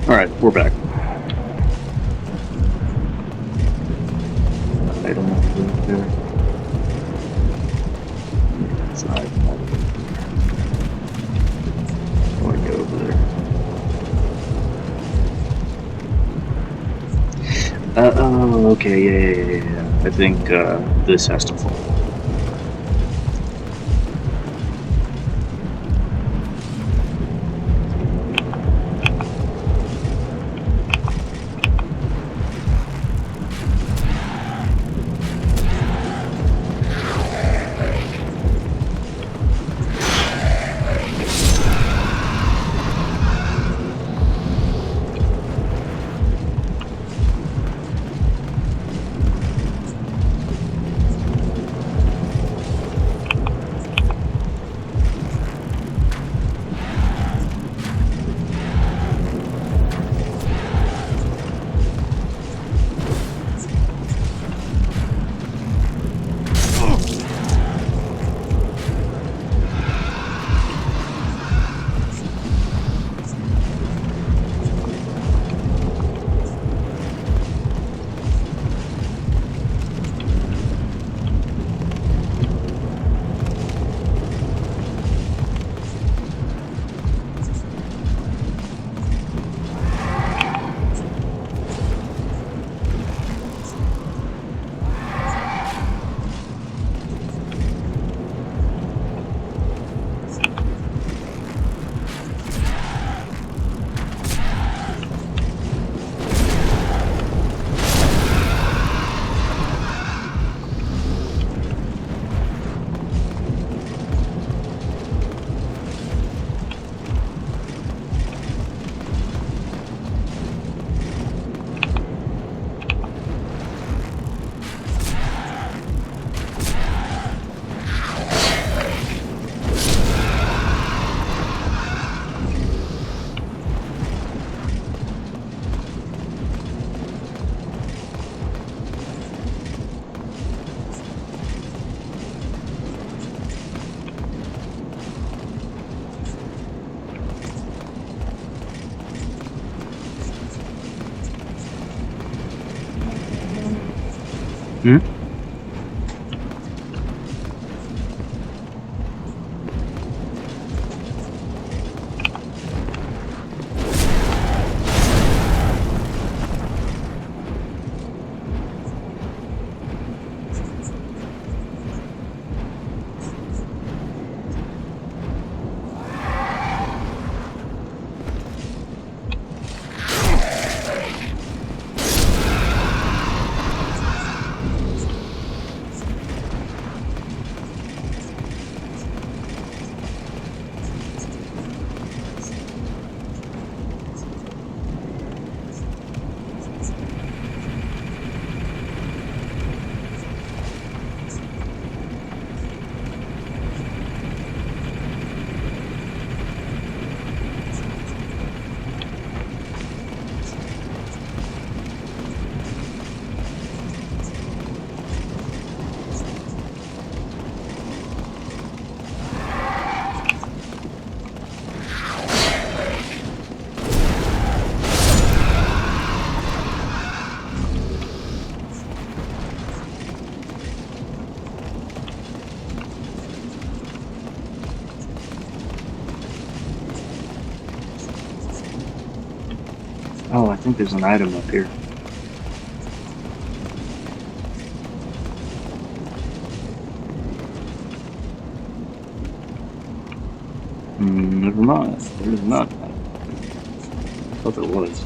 Alright, we're back. Item right there. Inside. I want to go over there. Oh, okay, yeah. I think this has to fall. Hmm? Oh, I think there's an item up here. Never mind. There's not. I thought there was.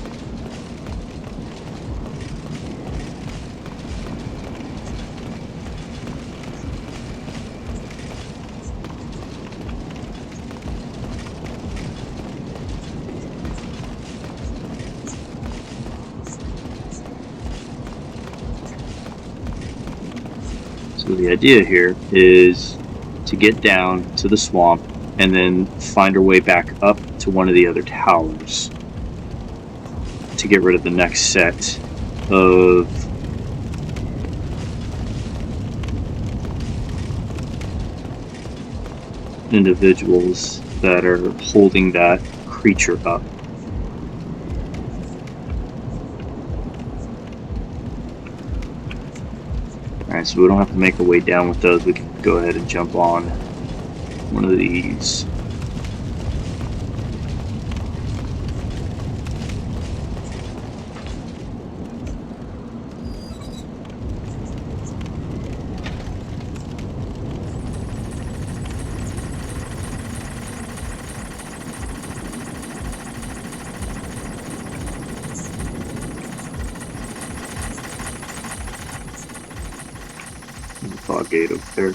So the idea here is to get down to the swamp and then find our way back up to one of the other towers to get rid of the next set of individuals that are holding that creature up. Alright, so we don't have to make our way down with those. We can go ahead and jump on one of these. Fog gate over there.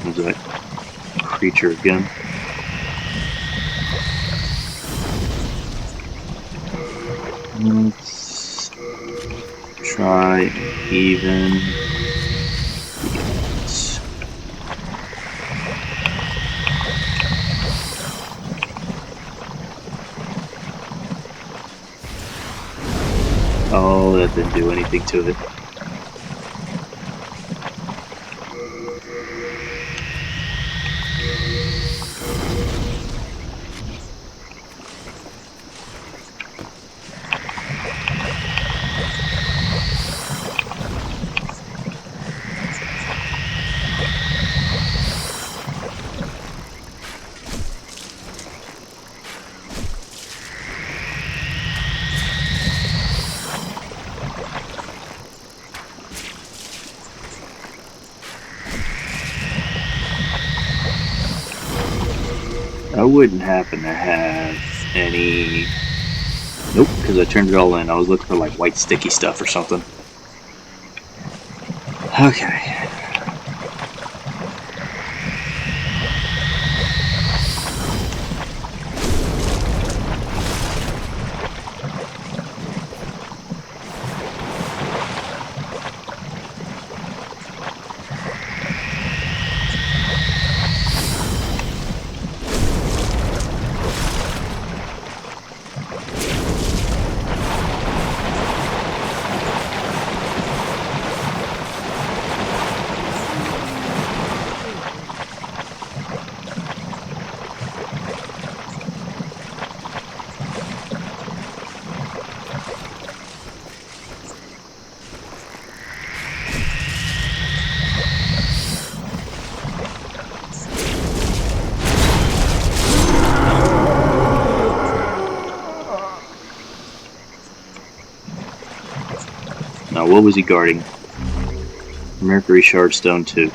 There's that creature again. Let's try and even. Yes. Oh, that didn't do anything to it. I wouldn't happen to have any. Nope, because I turned it all in. I was looking for like white sticky stuff or something. Okay. Now, what was he guarding? Mercury Shardstone 2.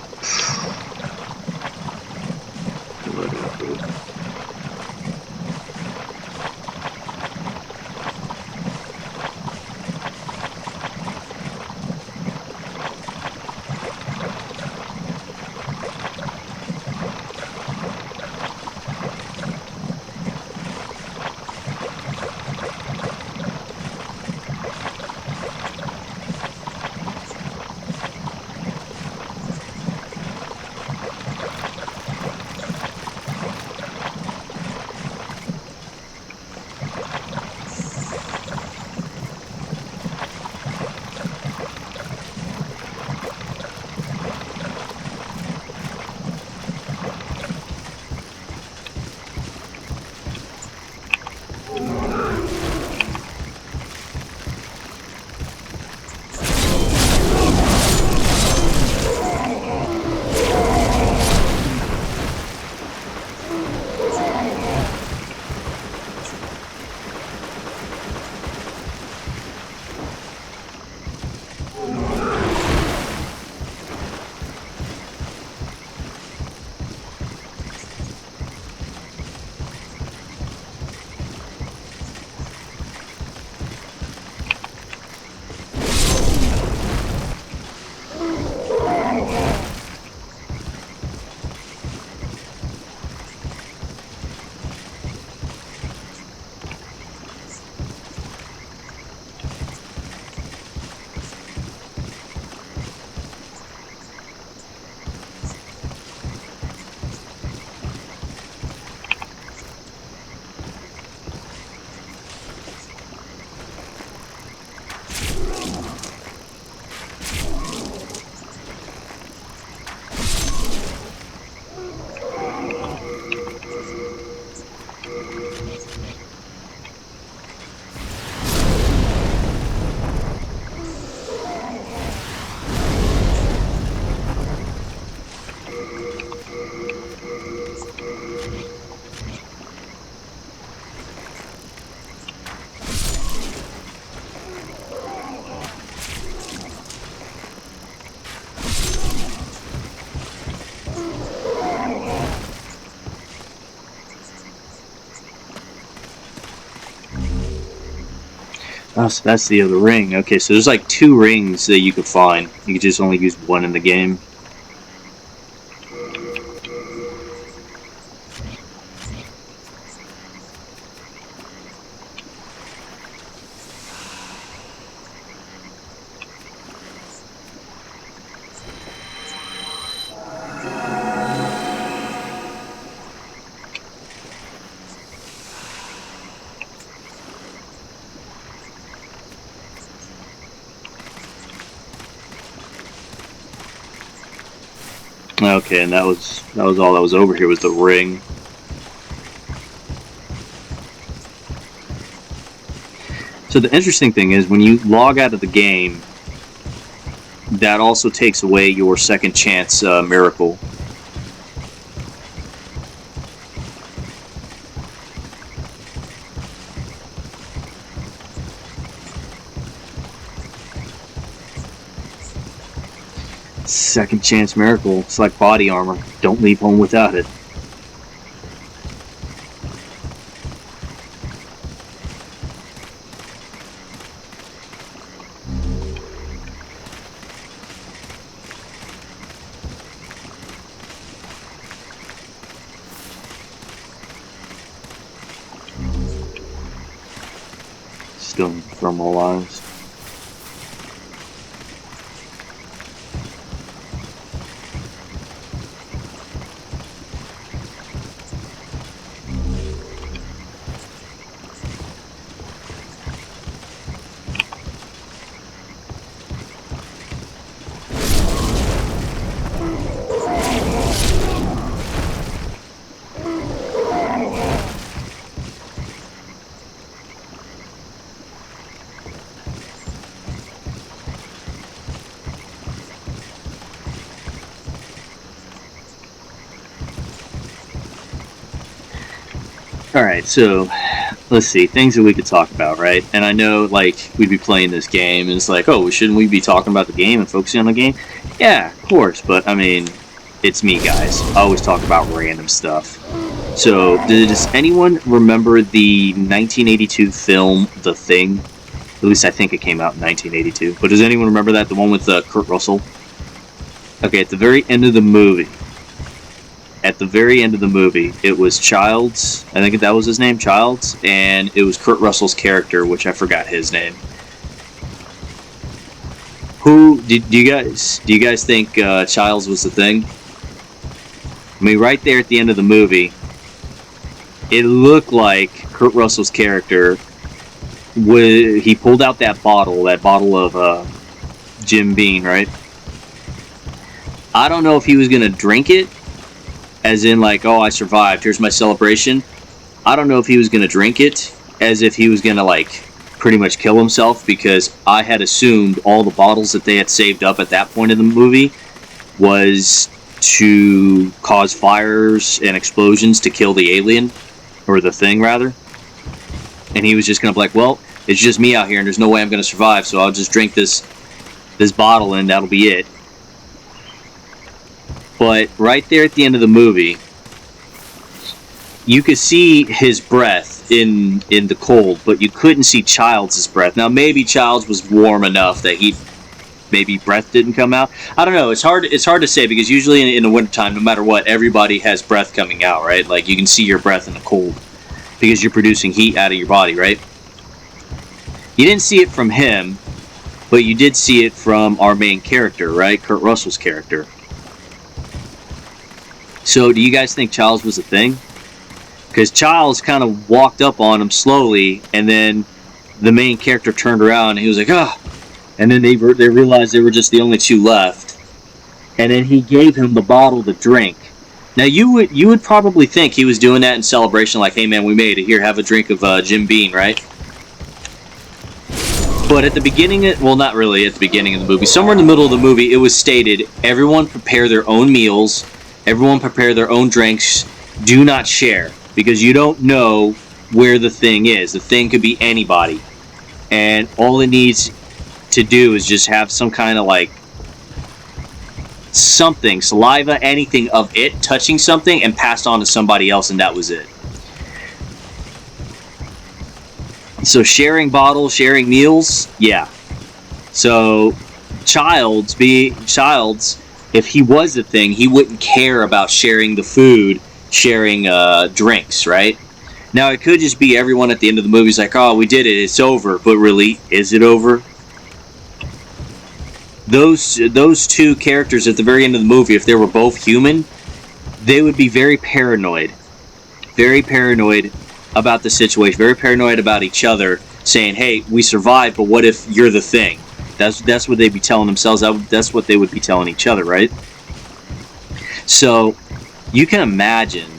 Oh, so that's the other ring. Okay, so there's like 2 rings that you could find. You could just only use one in the game. Okay, and that was all that was over here was the ring. So the interesting thing is when you log out of the game, that also takes away your second chance miracle. Second chance miracle. It's like body armor. Don't leave home without it. Still thermalized. Alright, so let's see, things that we could talk about, right? And I know, like, we'd be playing this game, and it's like, oh, shouldn't we be talking about the game and focusing on the game? Yeah, of course, but, I mean, it's me, guys. I always talk about random stuff. So, does anyone remember the 1982 film, The Thing? At least I think it came out in 1982. But does anyone remember that? The one with Kurt Russell? Okay, at the very end of the movie, it was Childs. I think that was his name, Childs, and it was Kurt Russell's character, which I forgot his name. Do you guys think Childs was the Thing? I mean, right there at the end of the movie, it looked like Kurt Russell's character. He pulled out that bottle of Jim Beam, right? I don't know if he was gonna drink it, as in like, oh, I survived, here's my celebration. I don't know if he was gonna drink it, as if he was gonna like pretty much kill himself, because I had assumed all the bottles that they had saved up at that point in the movie was to cause fires and explosions to kill the alien, or the Thing rather. And he was just gonna be like, well, it's just me out here and there's no way I'm gonna survive, so I'll just drink this bottle and that'll be it. But right there at the end of the movie, you could see his breath in the cold, but you couldn't see Childs' breath. Now maybe Childs was warm enough that maybe breath didn't come out. I don't know. It's hard to say, because usually in the wintertime, no matter what, everybody has breath coming out, right? Like you can see your breath in the cold because you're producing heat out of your body, right? You didn't see it from him, but you did see it from our main character, right? Kurt Russell's character. So do you guys think Childs was a Thing? Because Childs kind of walked up on him slowly, and then the main character turned around and he was like, ah! And then they realized they were just the only 2 left. And then he gave him the bottle to drink. Now you would probably think he was doing that in celebration, like, hey man, we made it, here, have a drink of Jim Beam, right? But at the beginning, well, not really at the beginning of the movie, somewhere in the middle of the movie, it was stated, everyone prepare their own meals, everyone prepare their own drinks, do not share, because you don't know where the Thing is. The Thing could be anybody. And all it needs to do is just have some kind of like something, saliva, anything of it touching something and passed on to somebody else, and that was it. So sharing bottles, sharing meals, yeah. So Childs, if he was a thing, he wouldn't care about sharing the food, sharing drinks, right? Now it could just be everyone at the end of the movie is like, "Oh, we did it, it's over." But really, is it over? Those two characters at the very end of the movie, if they were both human, they would be very paranoid about the situation, very paranoid about each other, saying, "Hey, we survived, but what if you're the thing?" That's what they'd be telling themselves. That's what they would be telling each other, right? So you can imagine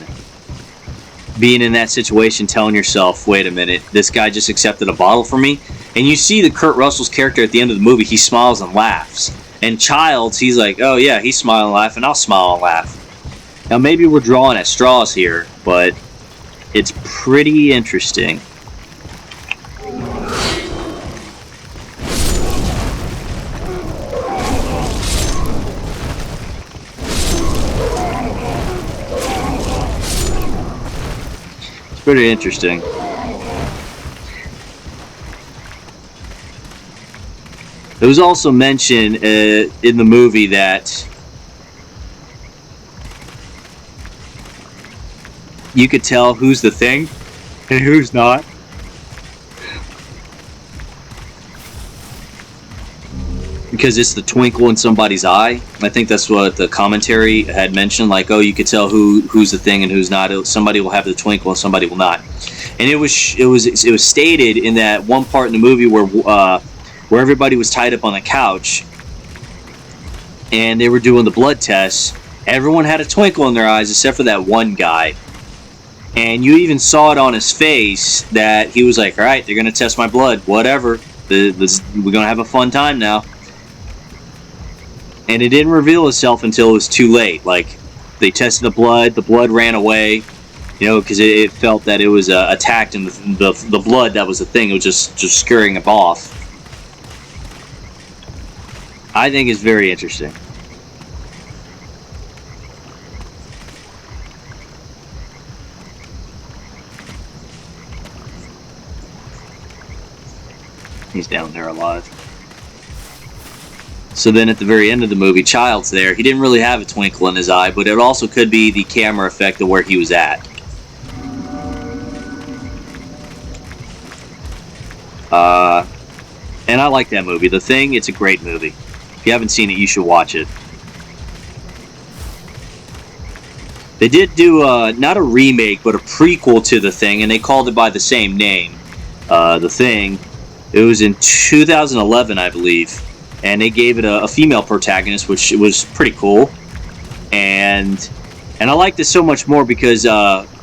being in that situation, telling yourself, "Wait a minute, this guy just accepted a bottle from me." And you see the Kurt Russell's character at the end of the movie, he smiles and laughs. And Childs, he's like, "Oh yeah, he's smiling and laughing, I'll smile and laugh." Now maybe we're drawing at straws here, but it's pretty interesting. It's pretty interesting. It was also mentioned in the movie that you could tell who's the thing and who's not. Because it's the twinkle in somebody's eye. I think that's what the commentary had mentioned. Like, oh, you could tell who's the thing and who's not. Somebody will have the twinkle and somebody will not. And it was stated in that one part in the movie where everybody was tied up on the couch and they were doing the blood tests. Everyone had a twinkle in their eyes except for that one guy. And you even saw it on his face that he was like, "All right, they're going to test my blood. Whatever. We're going to have a fun time now." And it didn't reveal itself until it was too late. Like, they tested the blood ran away, because it felt that it was attacked, and the blood, that was the thing. It was just scurrying it off. I think it's very interesting. He's down there alive. So then at the very end of the movie, Child's there. He didn't really have a twinkle in his eye, but it also could be the camera effect of where he was at. And I like that movie. The Thing, it's a great movie. If you haven't seen it, you should watch it. They did do not a remake, but a prequel to The Thing, and they called it by the same name, The Thing. It was in 2011, I believe, and they gave it a female protagonist, which was pretty cool. And I liked it so much more because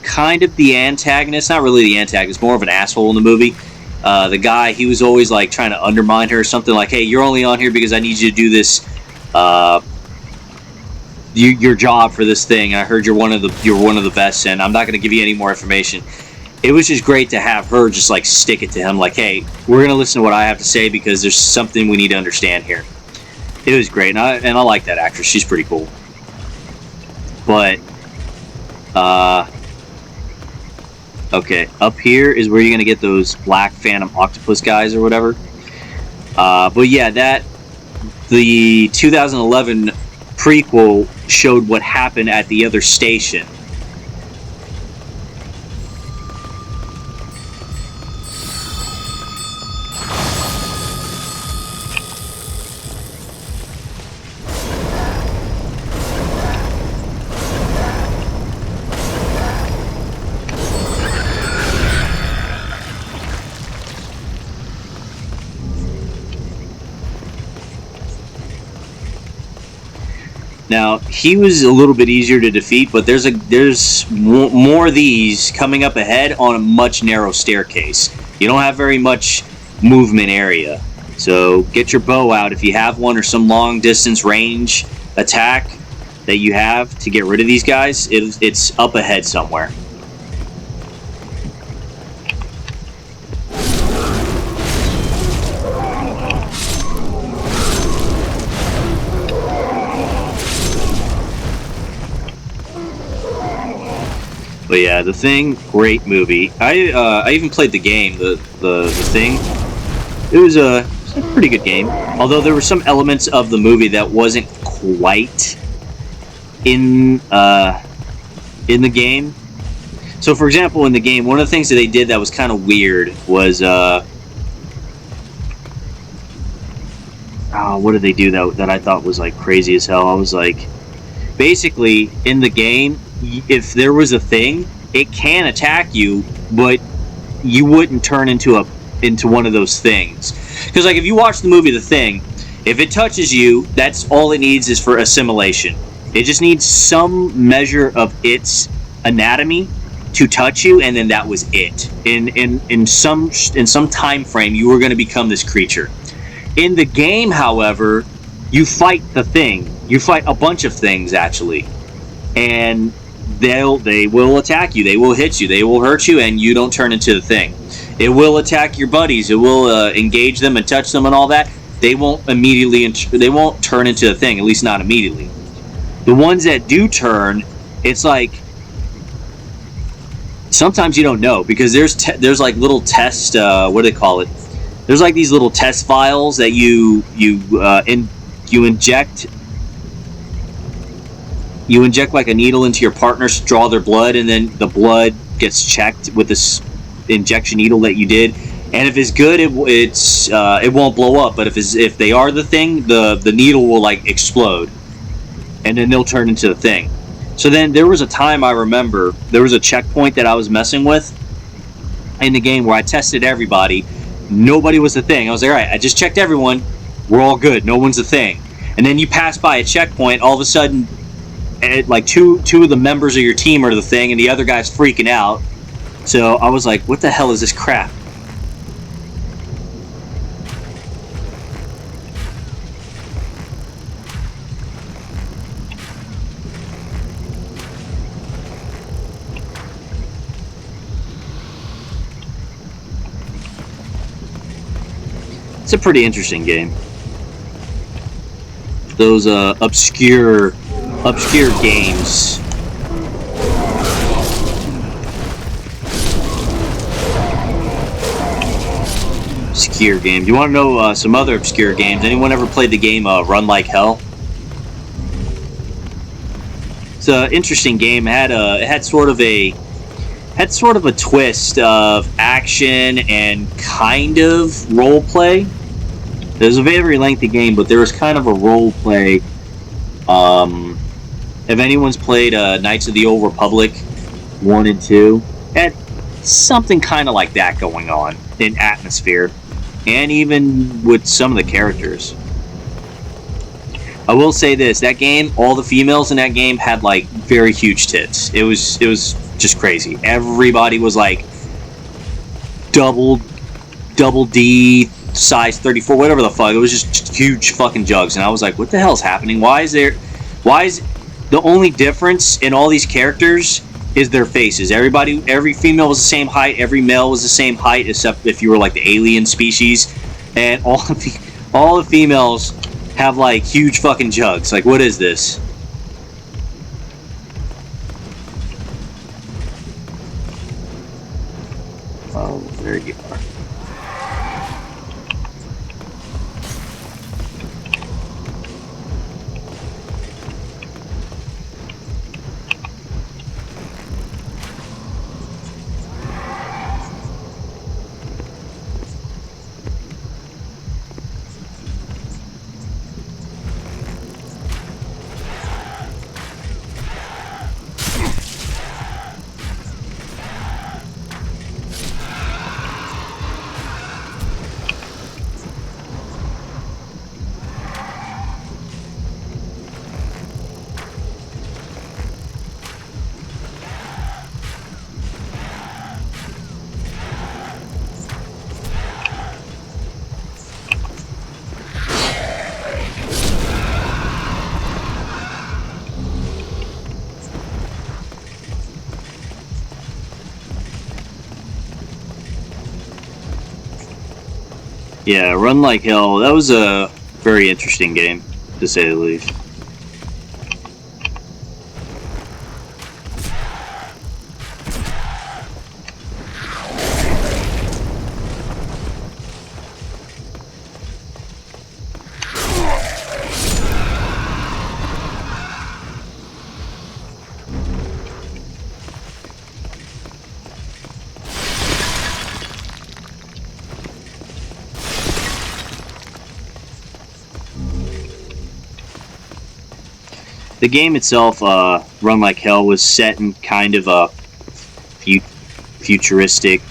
kind of the antagonist, not really the antagonist, more of an asshole in the movie. The guy, he was always like trying to undermine her or something, like, "Hey, you're only on here because I need you to do this, your job for this thing. I heard you're one of the best, and I'm not going to give you any more information." It was just great to have her just like stick it to him, like, "Hey, we're going to listen to what I have to say because there's something we need to understand here." It was great, and I like that actress. She's pretty cool. But okay, up here is where you're going to get those black phantom octopus guys or whatever. But yeah, the 2011 prequel showed what happened at the other station. Now, he was a little bit easier to defeat, but there's more of these coming up ahead on a much narrow staircase. You don't have very much movement area. So get your bow out if you have one, or some long distance range attack that you have to get rid of these guys. It's up ahead somewhere. But But yeah, The Thing, great movie. I even played the game, the Thing. It was a pretty good game. Although there were some elements of the movie that wasn't quite in the game. So, for example, in the game, one of the things that they did that was kind of weird was what did they do that I thought was like crazy as hell? I was like, basically in the game, if there was a thing, it can attack you, but you wouldn't turn into one of those things. Because like if you watch the movie The Thing, if it touches you, that's all it needs is for assimilation. It just needs some measure of its anatomy to touch you, and then that was it. In some time frame, you were going to become this creature. In the game, however, you fight the thing. You fight a bunch of things actually, and they will attack you. They will hit you. They will hurt you, and you don't turn into the thing. It will attack your buddies. It will engage them and touch them and all that. They won't immediately. They won't turn into the thing. At least not immediately. The ones that do turn, it's like sometimes you don't know because there's like little test. What do they call it? There's like these little test vials that you inject. You inject like a needle into your partners to draw their blood, and then the blood gets checked with this injection needle that you did. And if it's good, it won't blow up. But if they are the thing, the needle will like explode, and then they'll turn into the thing. So then there was a time I remember there was a checkpoint that I was messing with in the game where I tested everybody. Nobody was the thing. I was like, all right, I just checked everyone. We're all good. No one's a thing. And then you pass by a checkpoint. All of a sudden, like two of the members of your team are the thing, and the other guy's freaking out. So I was like, what the hell is this crap? It's a pretty interesting game. Those obscure games. Obscure games. You want to know some other obscure games? Anyone ever played the game Run Like Hell? It's an interesting game. It had sort of a twist of action and kind of role play. It was a very lengthy game, but there was kind of a role play. If anyone's played Knights of the Old Republic 1 and 2, it had something kind of like that going on in atmosphere, and even with some of the characters. I will say this: that game, all the females in that game had like very huge tits. It was just crazy. Everybody was like double D size 34, whatever the fuck. It was just huge fucking jugs, and I was like, what the hell's happening? Why is the only difference in all these characters is their faces? Every female was the same height, every male was the same height, except if you were like the alien species, and all the females have like huge fucking jugs. Like, what is this? Oh, there you are. Yeah, Run Like Hell, that was a very interesting game, to say the least. The game itself, Run Like Hell, was set in kind of a futuristic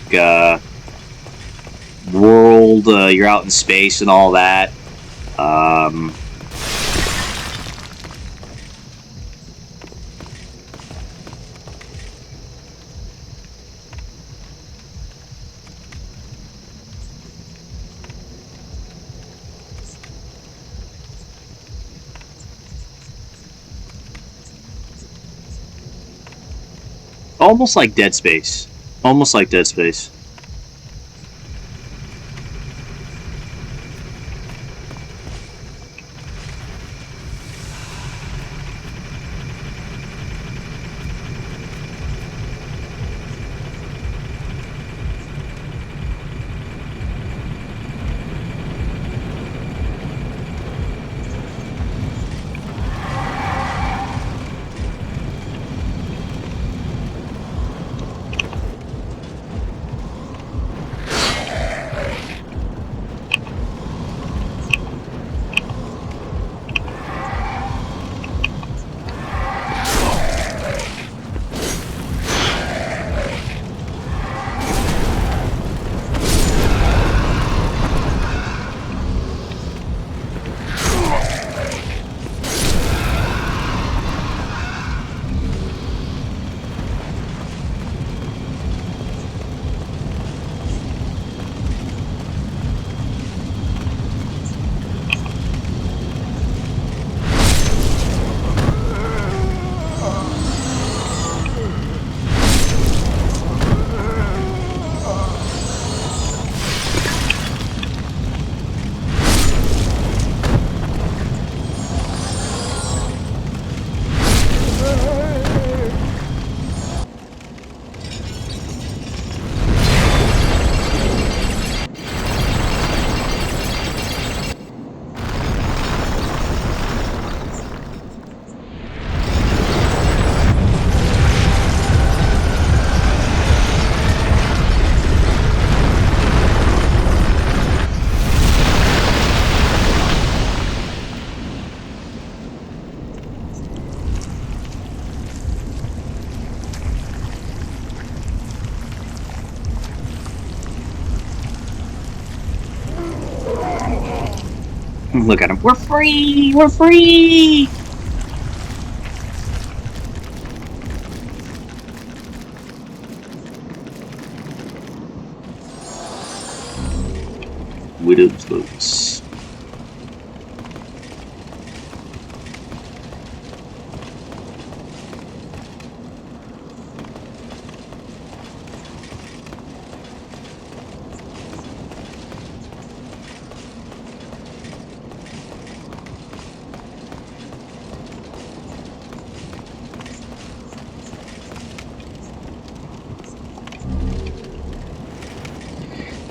world. You're out in space and all that. Almost like Dead Space. Almost like Dead Space. Look at him. We're free! We're free! Widow's Boots.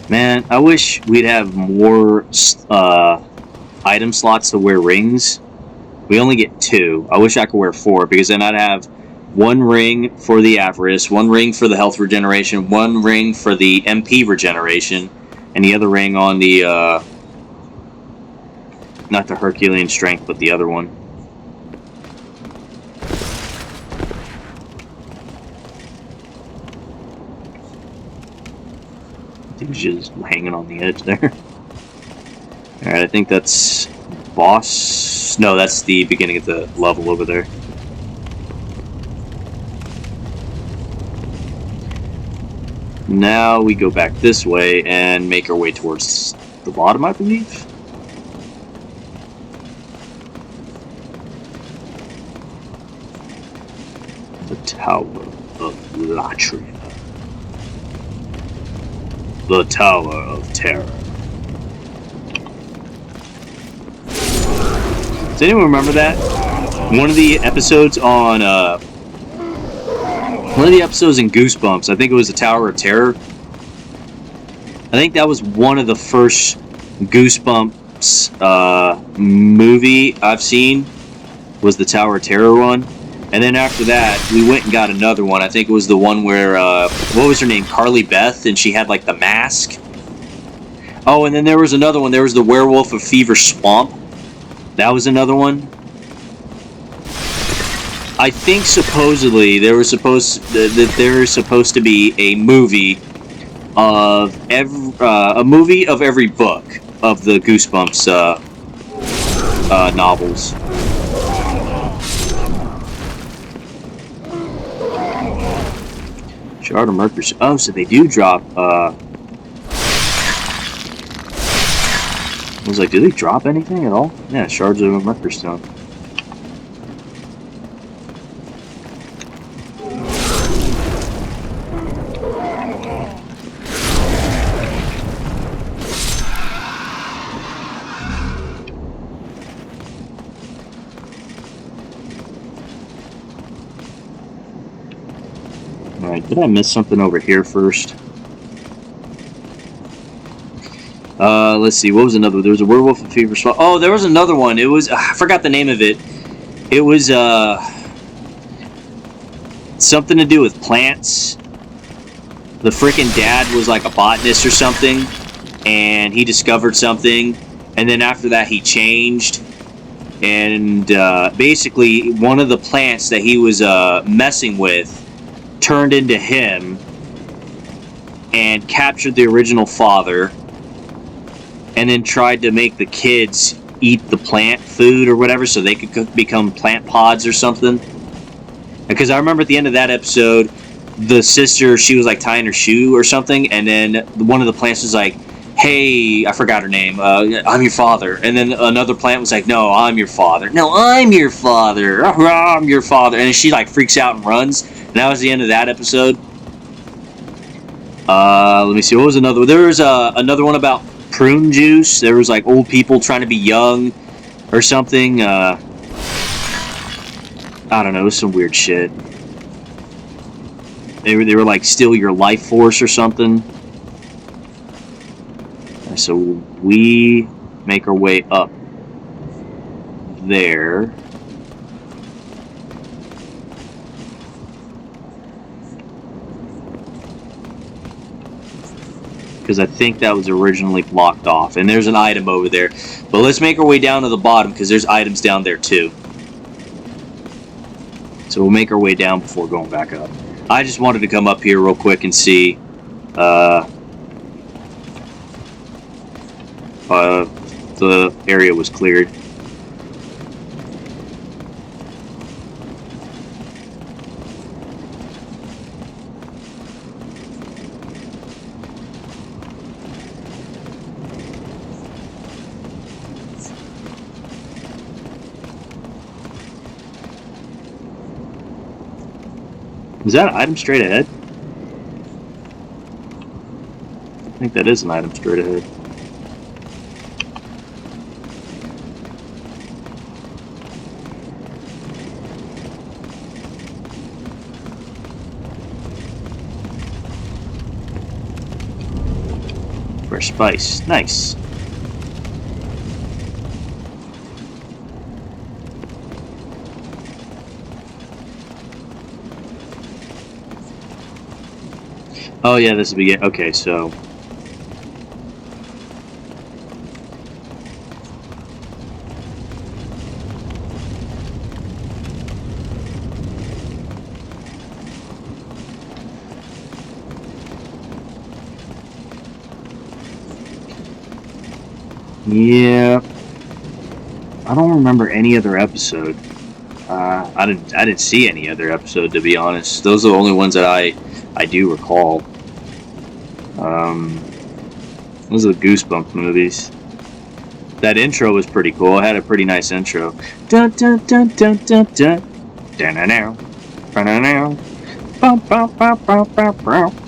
Man, I wish we'd have more item slots to wear rings. We only get 2. I wish I could wear 4, because then I'd have 1 ring for the Avarice, 1 ring for the health regeneration, 1 ring for the MP regeneration, and the other ring on the, not the Herculean strength, but the other one. He was just hanging on the edge there. Alright, I think that's boss. No, that's the beginning of the level over there. Now we go back this way and make our way towards the bottom, I believe. The Tower of Latria. The Tower of Terror. Does anyone remember that? One of the episodes on, one of the episodes in Goosebumps, I think it was the Tower of Terror. I think that was one of the first Goosebumps movie I've seen, was the Tower of Terror one. And then after that, we went and got another one. I think it was the one where, what was her name? Carly Beth, and she had, like, the mask. Oh, and then there was another one. There was the Werewolf of Fever Swamp. That was another one. I think supposedly there's supposed to be a movie of every book of the Goosebumps novels. Shard of Mercury. Oh, so they do drop. I was like, do they drop anything at all? Yeah, shards of Mercury Stone. Alright, did I miss something over here first? Let's see, what was another one? There was a werewolf and fever spot. Oh, there was another one. It was, I forgot the name of it. It was, something to do with plants. The freaking dad was like a botanist or something, and he discovered something, and then after that he changed. And, basically, one of the plants that he was, messing with turned into him and captured the original father, and then tried to make the kids eat the plant food or whatever so they could become plant pods or something. Because I remember at the end of that episode, the sister, she was like tying her shoe or something, and then one of the plants was like, hey, I forgot her name, I'm your father. And then another plant was like, no, I'm your father. No, I'm your father. I'm your father. And then she like freaks out and runs. And that was the end of that episode. Let me see, what was another one? There was another one about prune juice. There was like old people trying to be young or something. I don't know, it was some weird shit. They were like steal your life force or something. So we make our way up there. Because I think that was originally blocked off. And there's an item over there. But let's make our way down to the bottom because there's items down there too. So we'll make our way down before going back up. I just wanted to come up here real quick and see the area was cleared. Is that an item straight ahead? I think that is an item straight ahead. Fresh spice. Nice. Oh yeah, this will be it. Okay, so yeah, I don't remember any other episode. I didn't see any other episode, to be honest. Those are the only ones that I do recall. Those are the Goosebumps movies. That intro was pretty cool. It had a pretty nice intro. Dun dun dun dun dun dun. Dun dun dun.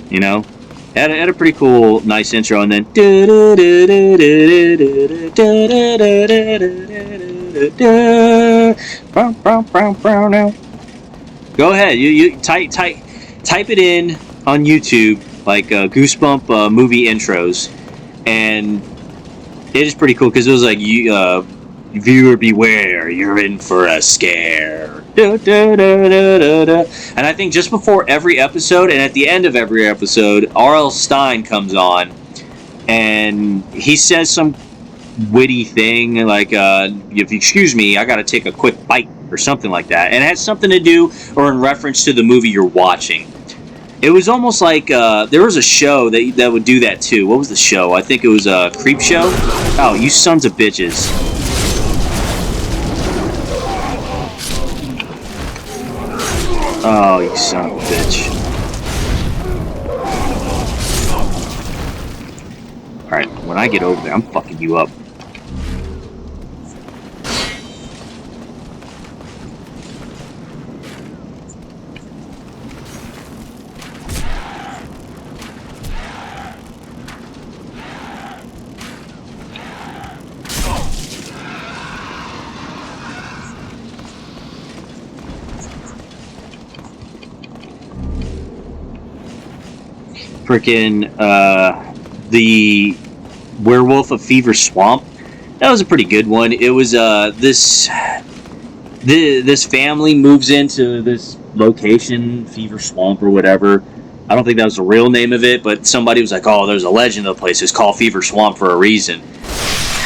You know, it had a pretty cool, nice intro, and then go ahead. You type it in on YouTube, like Goosebump movie intros, and it is pretty cool because it was like, viewer beware, you're in for a scare. And I think just before every episode and at the end of every episode, R.L. Stine comes on and he says some witty thing like, if you excuse me, I gotta take a quick bite. or something like that. And it has something to do or in reference to the movie you're watching. It was almost like there was a show that would do that too. What was the show? I think it was a Creep Show. Oh, you sons of bitches. Oh, you son of a bitch. Alright, when I get over there, I'm fucking you up. Freaking, the Werewolf of Fever Swamp. That was a pretty good one. It was, this family moves into this location, Fever Swamp or whatever. I don't think that was the real name of it, but somebody was like, oh, there's a legend of the place. It's called Fever Swamp for a reason.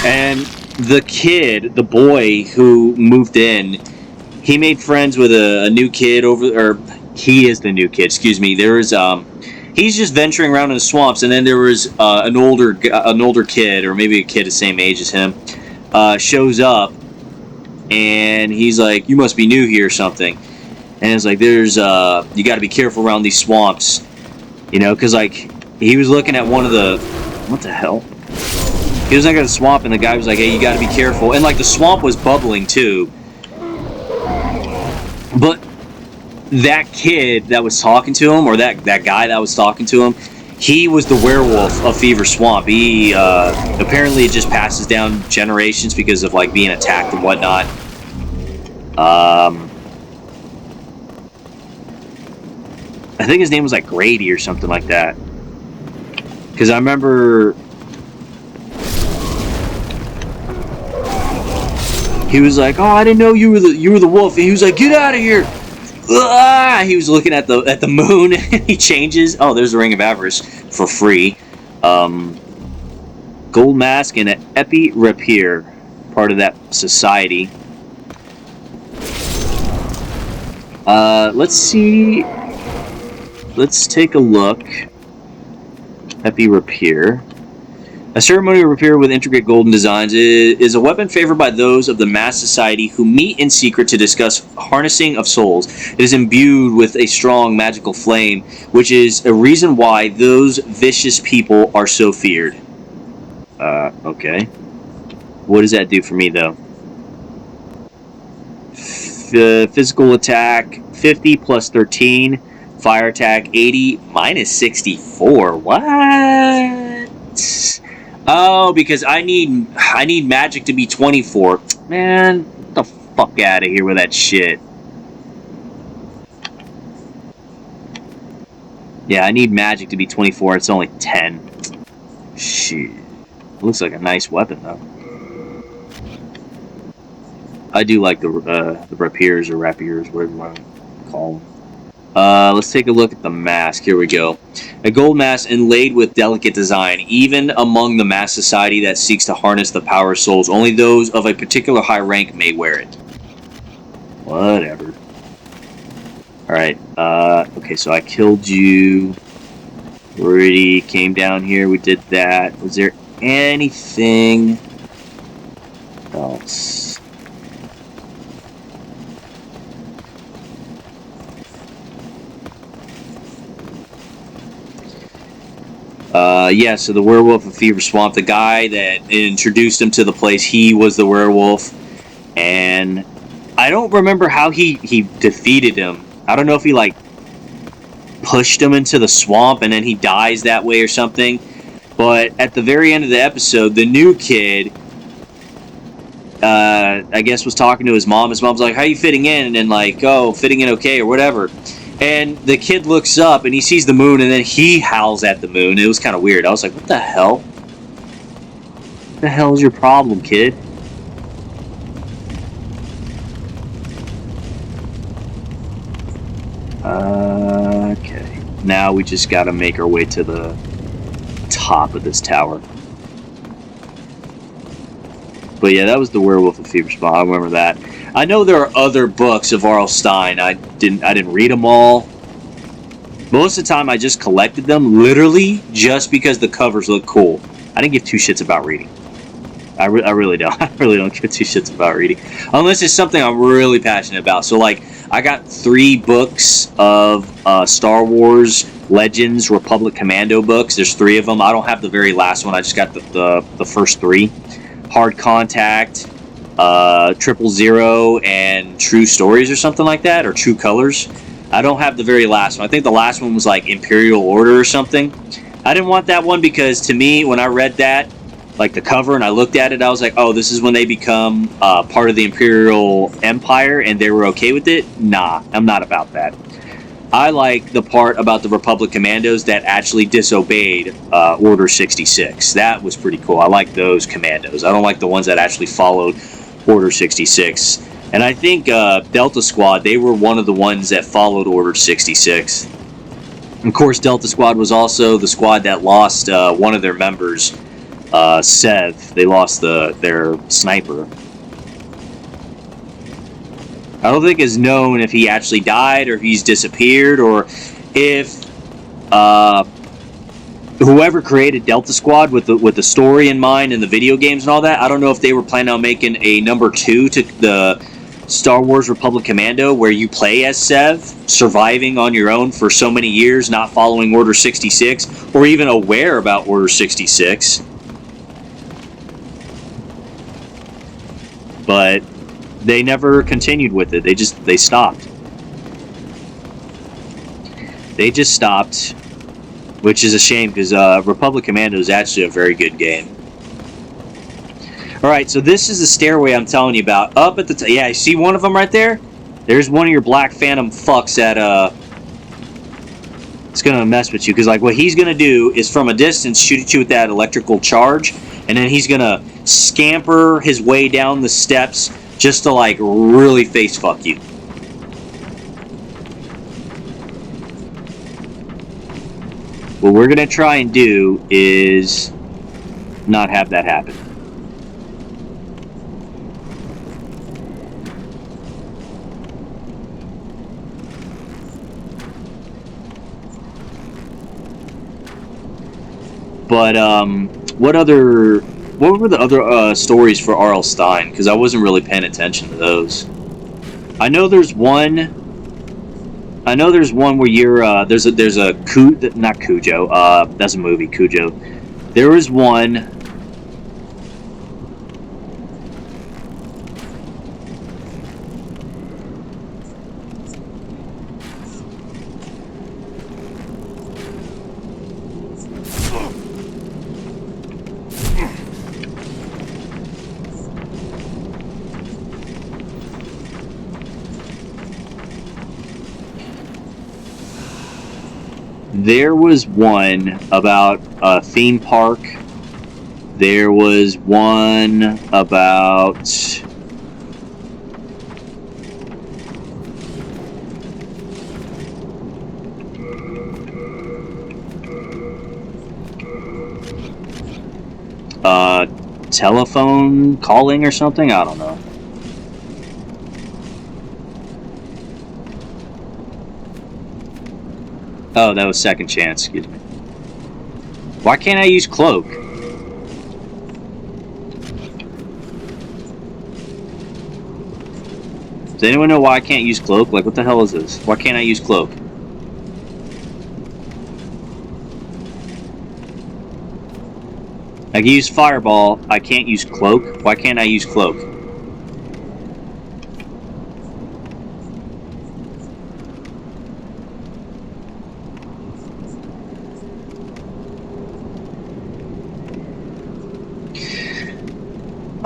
And the kid, the boy who moved in, he made friends with a new kid or he is the new kid, excuse me. There was, he's just venturing around in the swamps, and then there was an older kid, or maybe a kid the same age as him, shows up, and he's like, "You must be new here or something." And it's like, "There's you got to be careful around these swamps, you know," because like he was looking at one of the what the hell? He was looking at the swamp, and the guy was like, "Hey, you got to be careful," and like the swamp was bubbling too, but that kid that was talking to him, or that guy that was talking to him, he was the werewolf of Fever Swamp. He apparently it just passes down generations because of like being attacked and whatnot. I think his name was like Grady or something like that. Because I remember he was like, "Oh, I didn't know you were the wolf," and he was like, "Get out of here!" He was looking at the moon, and he changes. Oh, there's the Ring of Avarice for free. Gold mask and an Epi Rapier, part of that society. Let's see. Let's take a look. Epi Rapier. A ceremonial rapier with intricate golden designs is a weapon favored by those of the mass society who meet in secret to discuss harnessing of souls. It is imbued with a strong magical flame, which is a reason why those vicious people are so feared. Okay. What does that do for me, though? Physical attack 50 plus 13. Fire attack 80 minus 64. What? Oh, because I need magic to be 24. Man, get the fuck out of here with that shit. Yeah, I need magic to be 24. It's only 10. Shit. It looks like a nice weapon, though. I do like the rapiers or whatever you want to call them. Let's take a look at the mask. Here we go. A gold mask inlaid with delicate design. Even among the mass society that seeks to harness the power of souls, only those of a particular high rank may wear it. Whatever. Alright, okay, so I killed you. Already came down here, we did that. Was there anything else? Yeah, so the werewolf of Fever Swamp, the guy that introduced him to the place, he was the werewolf. And I don't remember how he defeated him. I don't know if he, like, pushed him into the swamp and then he dies that way or something. But at the very end of the episode, the new kid, I guess, was talking to his mom. His mom's like, "How you fitting in?" And then, like, "Oh, fitting in okay," or whatever. And the kid looks up and he sees the moon and then he howls at the moon. It was kind of weird. I was like, what the hell? What the hell is your problem, kid? Okay. Now we just gotta make our way to the top of this tower. But yeah, that was the Werewolf of Fever Spawn. I remember that. I know there are other books of R.L. Stine. I didn't read them all. Most of the time, I just collected them, literally, just because the covers look cool. I didn't give two shits about reading. I really don't. I really don't give two shits about reading. Unless it's something I'm really passionate about. So, like, I got 3 books of Star Wars Legends Republic Commando books. There's 3 of them. I don't have the very last one. I just got the first 3. Hard Contact, 000, and True Stories or something like that, or True Colors. I don't have the very last one. I think the last one was like Imperial Order or something. I didn't want that one because to me, when I read that, like the cover, and I looked at it, I was like, oh, this is when they become part of the Imperial Empire, and they were okay with it? Nah, I'm not about that. I like the part about the Republic Commandos that actually disobeyed Order 66. That was pretty cool. I like those commandos. I don't like the ones that actually followed Order 66. And I think Delta Squad, they were one of the ones that followed Order 66. Of course, Delta Squad was also the squad that lost one of their members, Sev. They lost their sniper. I don't think it's known if he actually died or if he's disappeared or if whoever created Delta Squad with the story in mind and the video games and all that. I don't know if they were planning on making a number 2 to the Star Wars Republic Commando where you play as Sev, surviving on your own for so many years, not following Order 66 or even aware about Order 66. But they never continued with it. They stopped. They just stopped, which is a shame because Republic Commando is actually a very good game. All right, so this is the stairway I'm telling you about. Up at the top, yeah, you see one of them right there? There's one of your Black Phantom fucks that it's gonna mess with you because like what he's gonna do is from a distance shoot at you with that electrical charge, and then he's gonna scamper his way down the steps just to like really face fuck you. What we're gonna try and do is not have that happen. But what were the other stories for R.L. Stine? Because I wasn't really paying attention to those. I know there's one where you're there's a not Cujo. That's a movie, Cujo. There was one. There was one about a theme park. There was one about telephone calling or something. I don't know. Oh, that was Second Chance, excuse me. Why can't I use Cloak? Does anyone know why I can't use Cloak? Like, what the hell is this? Why can't I use Cloak? I can use Fireball. I can't use Cloak. Why can't I use Cloak?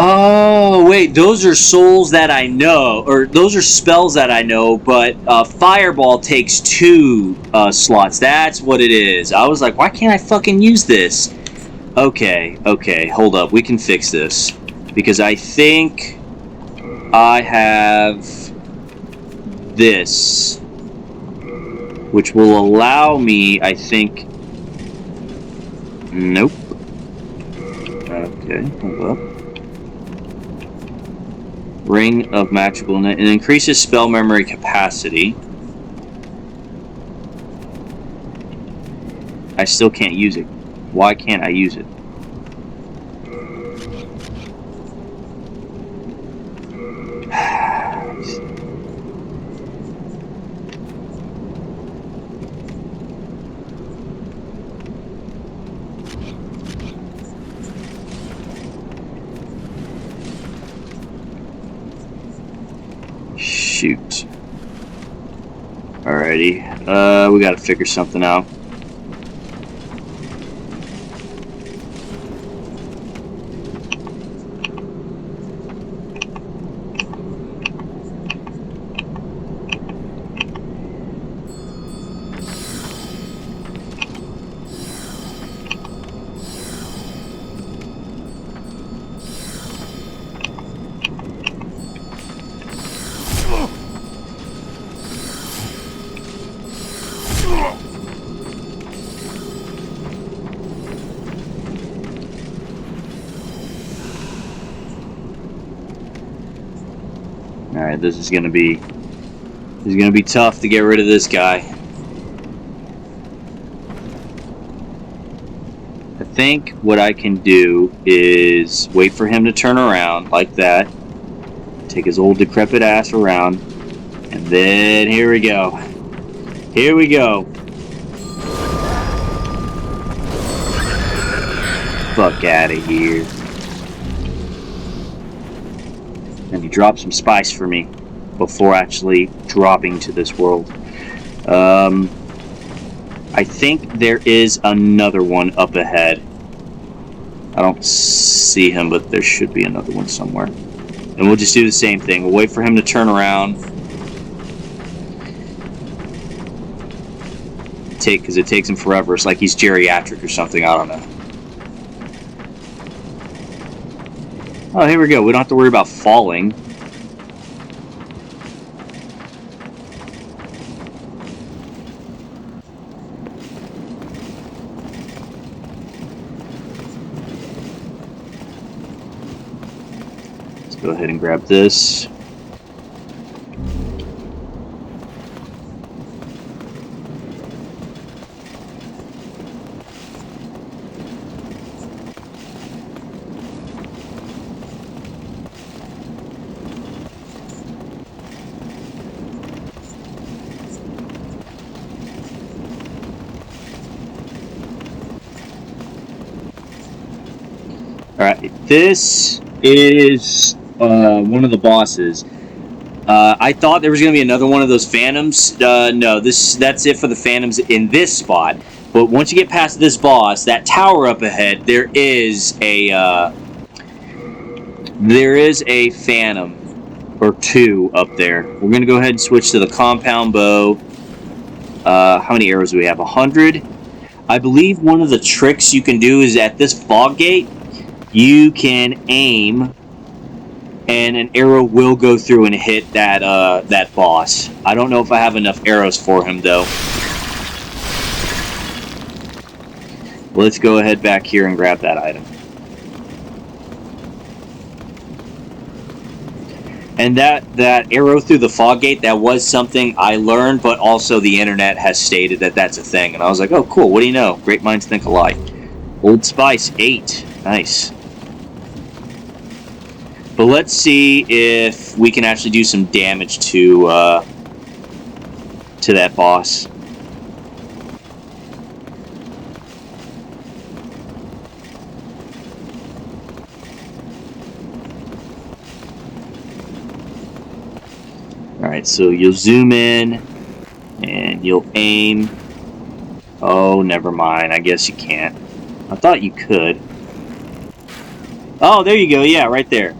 Oh, wait, those are souls that I know, or those are spells that I know, but Fireball takes 2 slots. That's what it is. I was like, why can't I fucking use this? Okay, hold up. We can fix this. Because I think I have this, which will allow me, I think... Nope. Okay, hold up. Ring of Magical. It increases spell memory capacity. I still can't use it. Why can't I use it? Shoot. Alrighty. We gotta figure something out. Alright, this is gonna be tough to get rid of this guy. I think what I can do is wait for him to turn around like that, take his old decrepit ass around, and then here we go. Here we go. Fuck out of here. And he dropped some spice for me before actually dropping to this world. I think there is another one up ahead. I don't see him, but there should be another one somewhere. And we'll just do the same thing. We'll wait for him to turn around. Because it takes him forever. It's like he's geriatric or something. I don't know. Oh, here we go. We don't have to worry about falling. Let's go ahead and grab this. Alright, this is one of the bosses. I thought there was going to be another one of those phantoms. No, that's it for the phantoms in this spot. But once you get past this boss, that tower up ahead, there is a phantom or two up there. We're going to go ahead and switch to the compound bow. How many arrows do we have? 100. I believe one of the tricks you can do is at this fog gate, you can aim, and an arrow will go through and hit that boss. I don't know if I have enough arrows for him, though. Let's go ahead back here and grab that item. And that arrow through the fog gate, that was something I learned, but also the internet has stated that that's a thing. And I was like, oh, cool, what do you know? Great minds think alike. Old Spice, 8. Nice. But let's see if we can actually do some damage to that boss. Alright, so you'll zoom in and you'll aim. Oh, never mind. I guess you can't. I thought you could. Oh, there you go. Yeah, right there.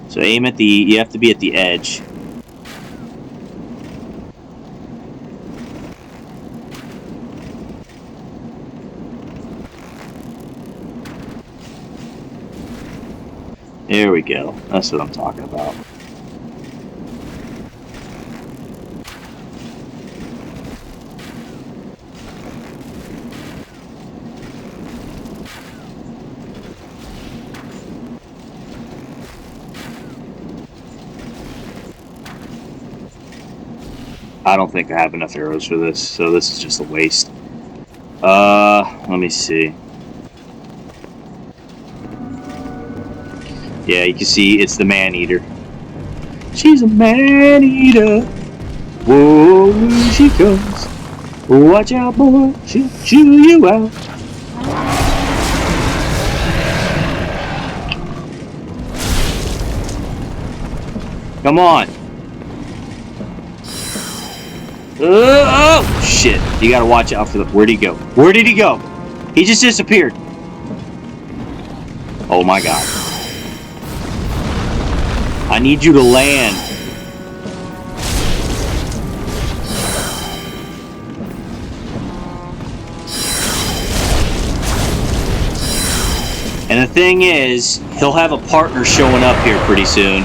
So aim at you have to be at the edge. There we go. That's what I'm talking about. I don't think I have enough arrows for this, so this is just a waste. Let me see. Yeah, you can see it's the man-eater. She's a man-eater. Whoa, here she comes. Watch out, boy, she'll chew you out. Come on. Oh, shit. You gotta watch out for the... Where'd he go? Where did he go? He just disappeared. Oh, my God. I need you to land. And the thing is, he'll have a partner showing up here pretty soon.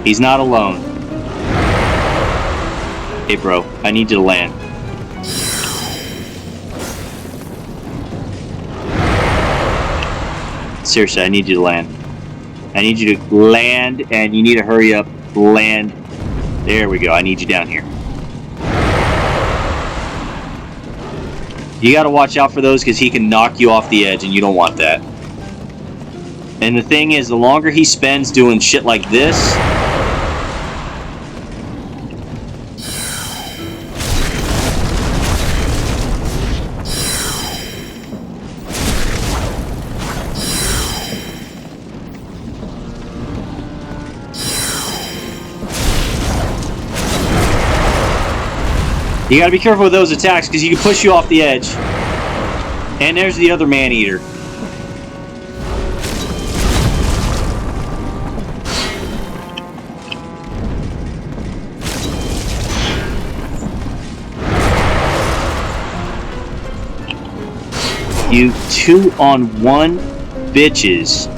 He's not alone. Hey, bro, I need you to land. Seriously, I need you to land. I need you to land, and you need to hurry up. Land. There we go. I need you down here. You gotta watch out for those because he can knock you off the edge, and you don't want that. And the thing is, the longer he spends doing shit like this... You gotta be careful with those attacks because he can push you off the edge. And there's the other man-eater. You 2-on-1 bitches.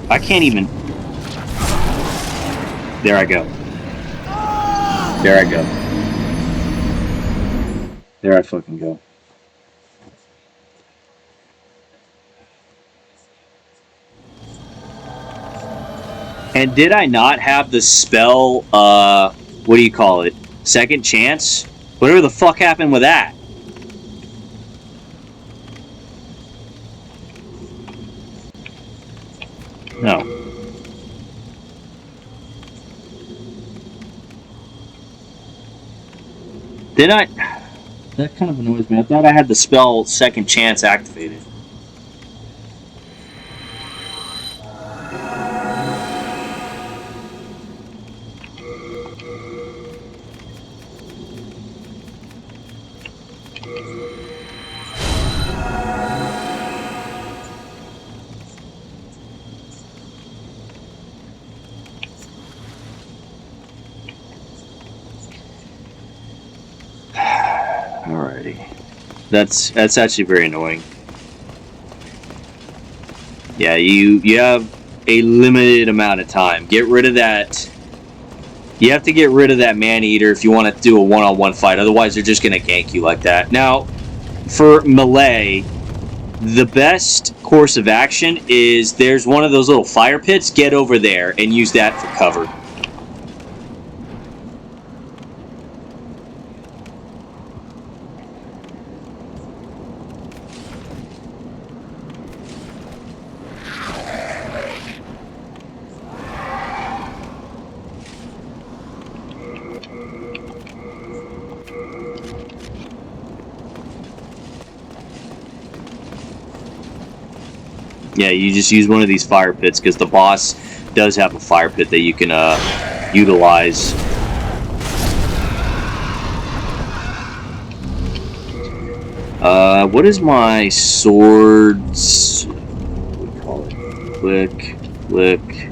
I can't even... There I go. There I go. There I fucking go. And did I not have the spell, what do you call it? Second chance? Whatever the fuck happened with that? No. Did I? That kind of annoys me. I thought I had the spell second chance activated. Alrighty. That's actually very annoying. Yeah, you have a limited amount of time. Get rid of that. You have to get rid of that man-eater if you want to do a one-on-one fight. Otherwise, they're just going to gank you like that. Now, for melee, the best course of action is there's one of those little fire pits. Get over there and use that for cover. Yeah, you just use one of these fire pits because the boss does have a fire pit that you can utilize. What is my swords? What do we call it? Click.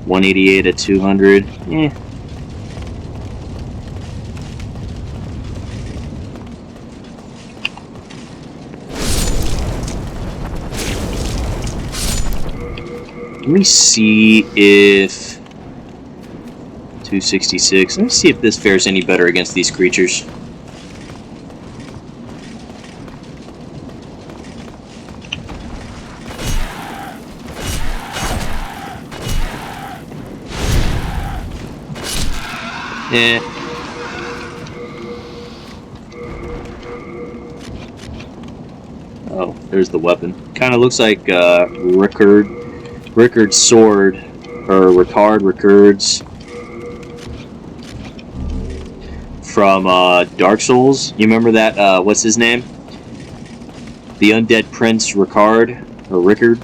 188 at 200. Eh. Let me see if 266. Let me see if this fares any better against these creatures. Eh. Oh, there's the weapon. Kind of looks like Rickard's sword, or Rickard's from Dark Souls. You remember that? What's his name? The Undead Prince Rickard, or Rickard.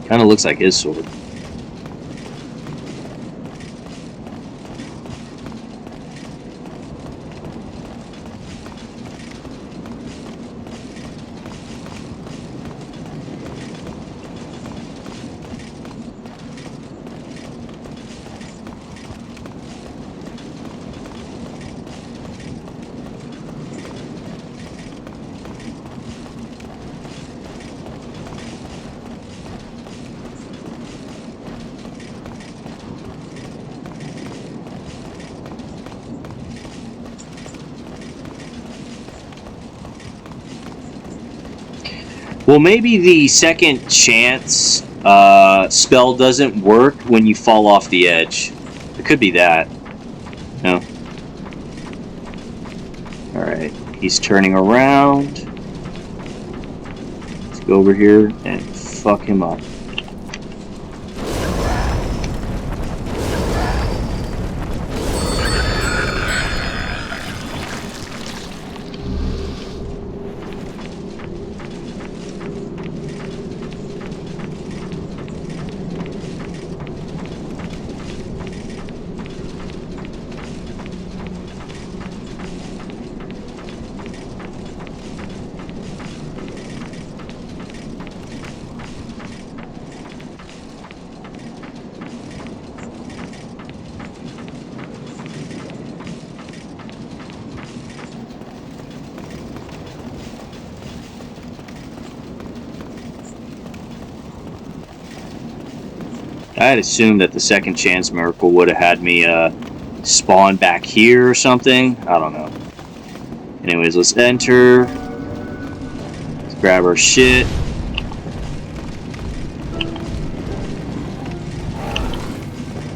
Kind of looks like his sword. Well, maybe the second chance spell doesn't work when you fall off the edge. It could be that. No. Alright, he's turning around. Let's go over here and fuck him up. I had assumed that the second chance miracle would have had me spawn back here or something. I don't know. Anyways, let's enter. Let's grab our shit.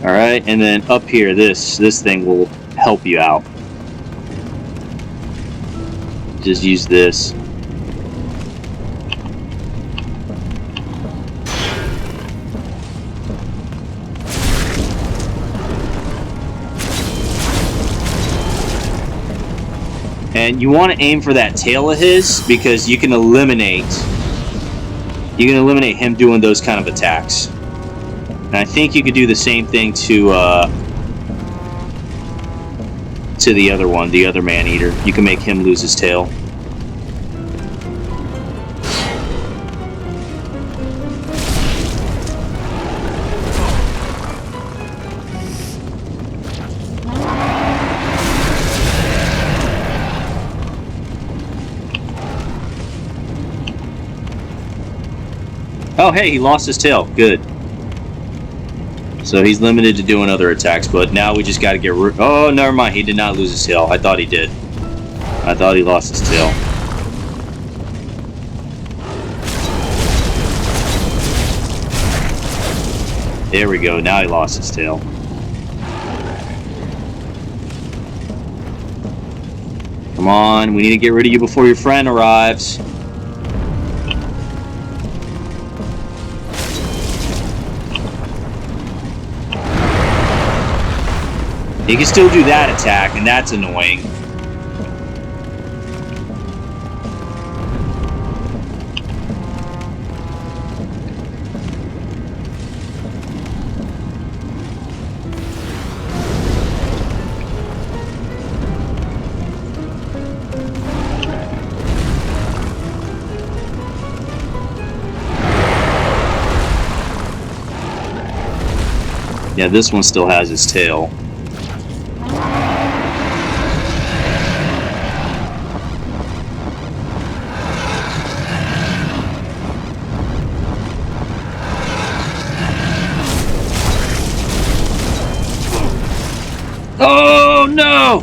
Alright, and then up here, this thing will help you out. Just use this. And you want to aim for that tail of his because you can eliminate him doing those kind of attacks. And I think you could do the same thing to the other one, the other man-eater. You can make him lose his tail. Oh, hey, he lost his tail. Good. So he's limited to doing other attacks, but now we just got to get rid... Oh, never mind. He did not lose his tail. I thought he did. I thought he lost his tail. There we go. Now he lost his tail. Come on. We need to get rid of you before your friend arrives. He can still do that attack, and that's annoying. Yeah, this one still has his tail. Oh no!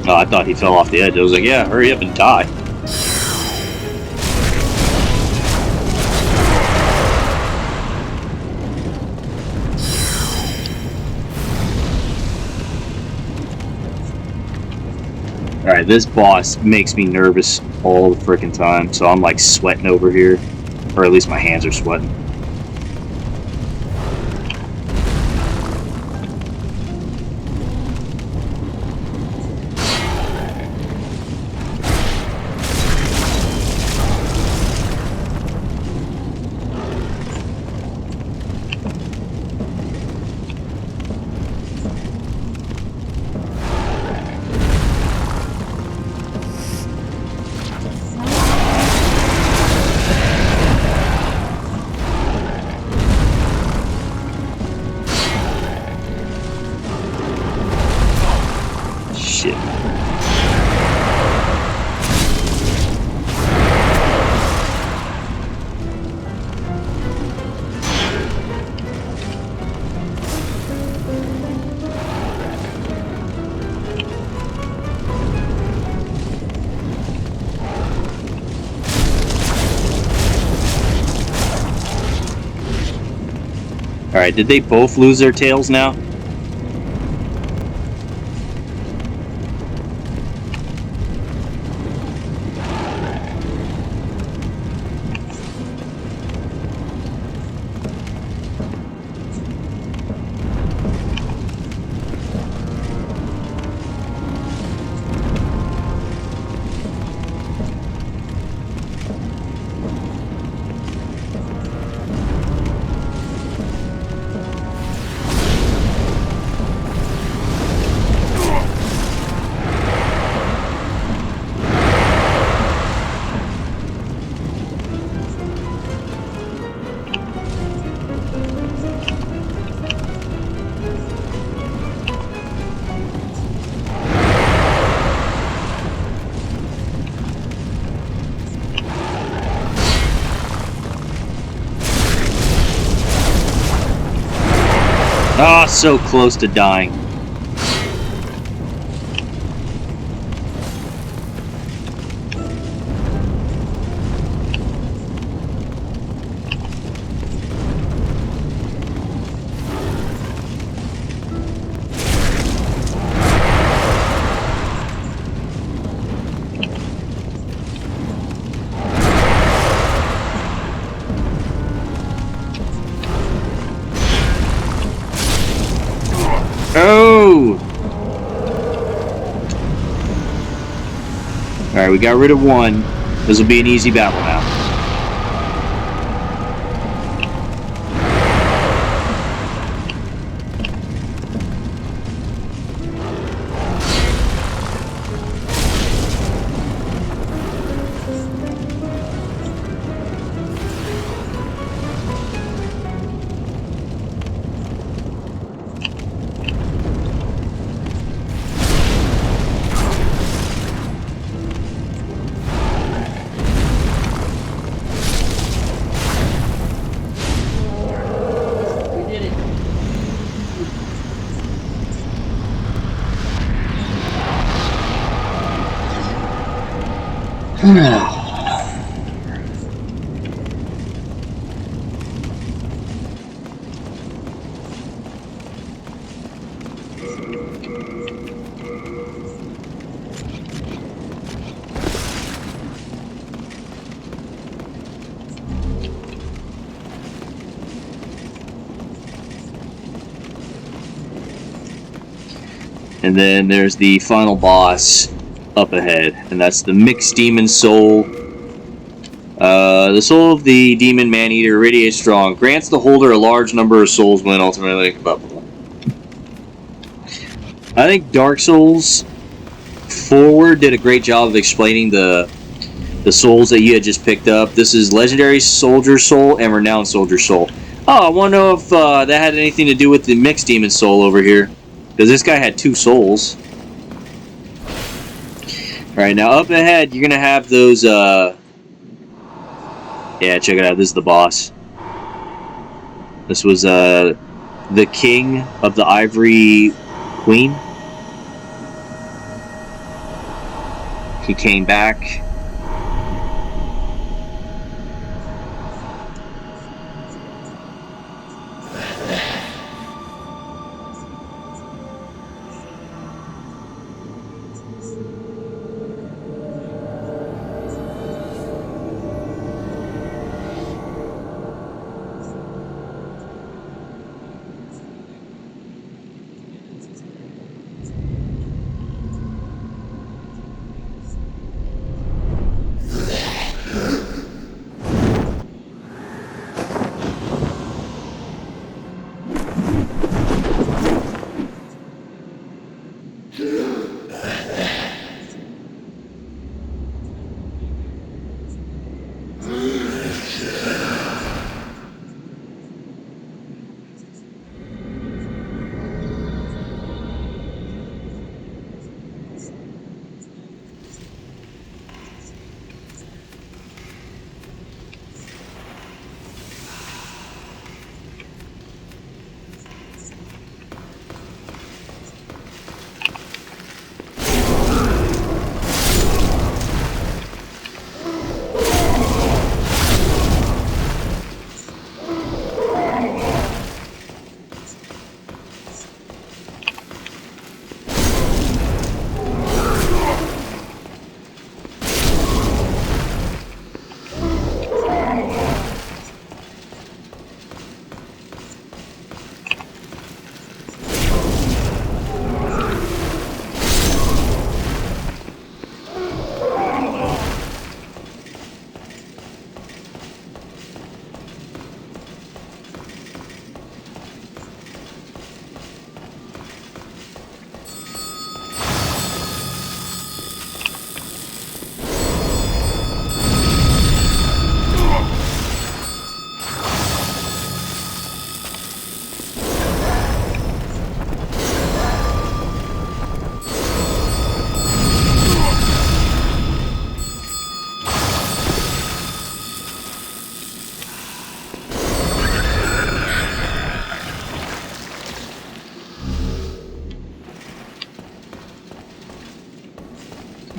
Oh, I thought he fell off the edge. I was like, yeah, hurry up and die. Alright, this boss makes me nervous all the freaking time, so I'm like sweating over here. Or at least my hands are sweating. Shit. Alright, did they both lose their tails now? Ah, oh, so close to dying. Oh! Alright, we got rid of one. This will be an easy battle now. And then there's the final boss up ahead, and that's the Mixed Demon Soul. The soul of the Demon Man-Eater radiates strong, grants the holder a large number of souls when ultimately... I think Dark Souls Forward did a great job of explaining the souls that you had just picked up. This is Legendary Soldier Soul and Renowned Soldier Soul. Oh, I want to know if that had anything to do with the Mixed Demon Soul over here. Because this guy had 2 souls. Alright, now up ahead, you're going to have those, yeah, check it out. This is the boss. This was, the King of the Ivory Queen. He came back.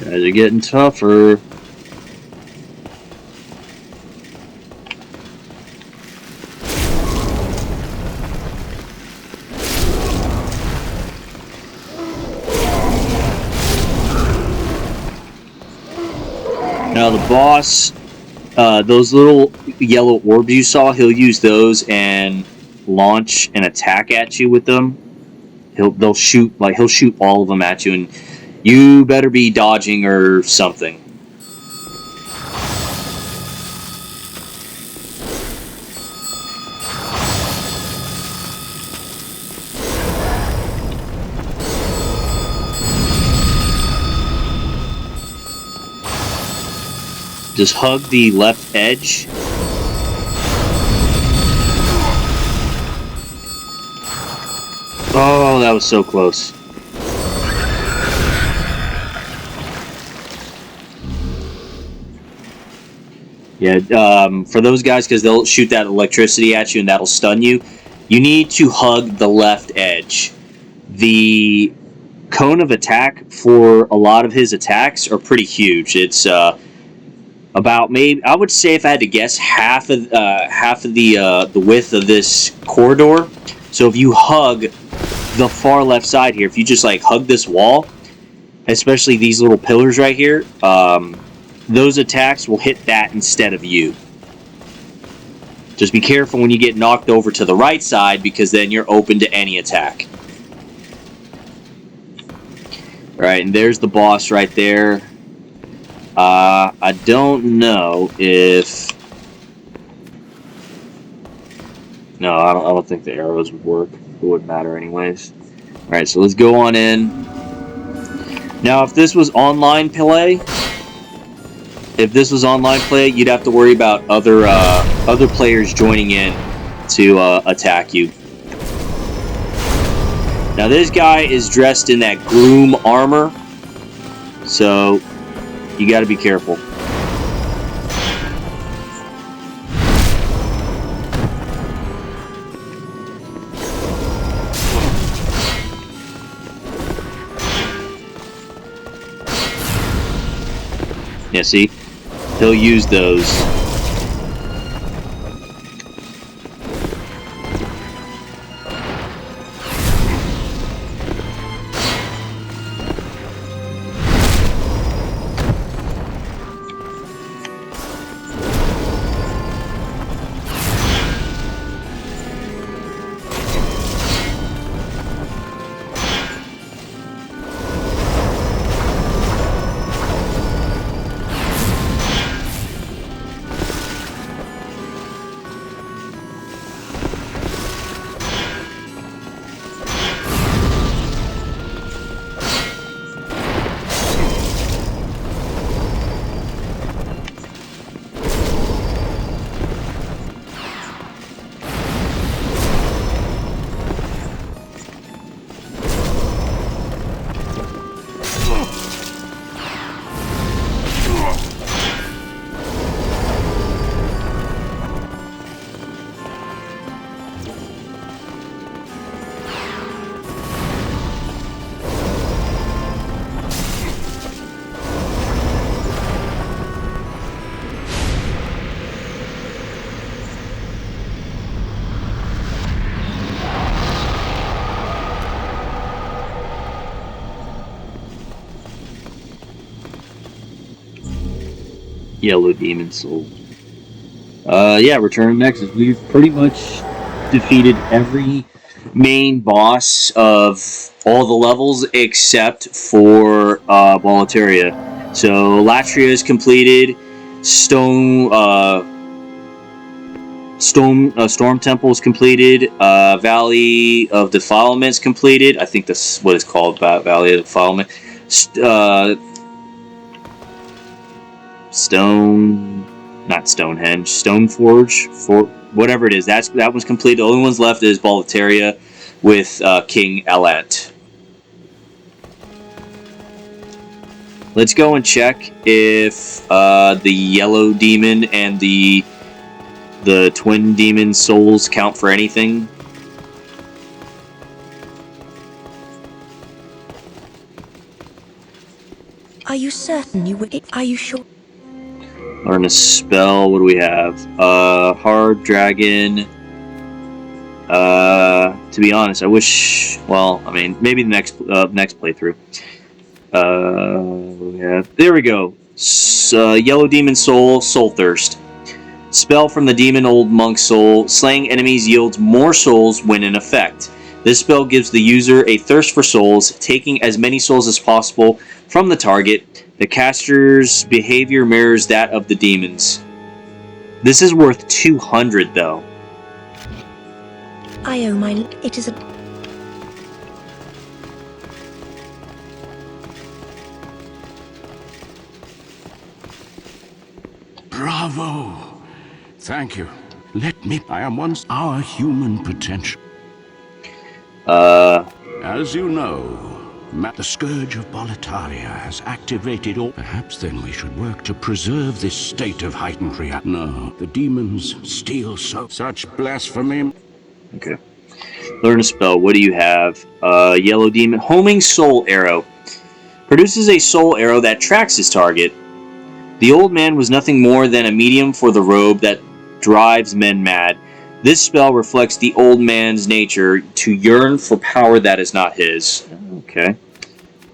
Guys are getting tougher. Now the boss, those little yellow orbs you saw, he'll use those and launch an attack at you with them. He'll shoot all of them at you, and you better be dodging or something. Just hug the left edge. Oh, that was so close. Yeah, for those guys, because they'll shoot that electricity at you and that'll stun you, you need to hug the left edge. The cone of attack for a lot of his attacks are pretty huge. It's about, maybe I would say, if I had to guess, half of the width of this corridor. So if you hug the far left side here, if you just like hug this wall, especially these little pillars right here, those attacks will hit that instead of you. Just be careful when you get knocked over to the right side, because then you're open to any attack. Alright, and there's the boss right there. I don't know if... No, I don't think the arrows would work. It wouldn't matter anyways. Alright, so let's go on in. Now, if this was online play... you'd have to worry about other players joining in to attack you. Now, this guy is dressed in that gloom armor, so you got to be careful. Yeah, see? He'll use those. Yellow Demon Soul. Yeah, Return of Nexus. We've pretty much defeated every main boss of all the levels except for Boletaria. So Latria is completed. Storm Temple is completed. Valley of Defilement is completed. I think that's what it's called, Valley of Defilement. Not Stonehenge, Stoneforge, for whatever it is. That one's complete. The only ones left is Boletaria with King Elat. Let's go and check if the yellow demon and the twin demon souls count for anything. Are you certain you would? Are you sure? Learn a spell. What do we have? Hard Dragon. To be honest, I wish. Well, I mean, maybe the next playthrough. Yeah, there we go. Yellow Demon Soul, Soul Thirst. Spell from the Demon Old Monk Soul. Slaying enemies yields more souls when in effect. This spell gives the user a thirst for souls, taking as many souls as possible from the target. The caster's behavior mirrors that of the demons. This is worth 200, though. I owe my... It is a... Bravo! Thank you. Let me... I am once our human potential. As you know, the Scourge of Boletaria has activated all... Perhaps then we should work to preserve this state of heightened reality. No, the demons steal such blasphemy. Okay. Learn a spell. What do you have? Yellow Demon. Homing Soul Arrow. Produces a soul arrow that tracks his target. The old man was nothing more than a medium for the robe that drives men mad. This spell reflects the old man's nature to yearn for power that is not his. Okay.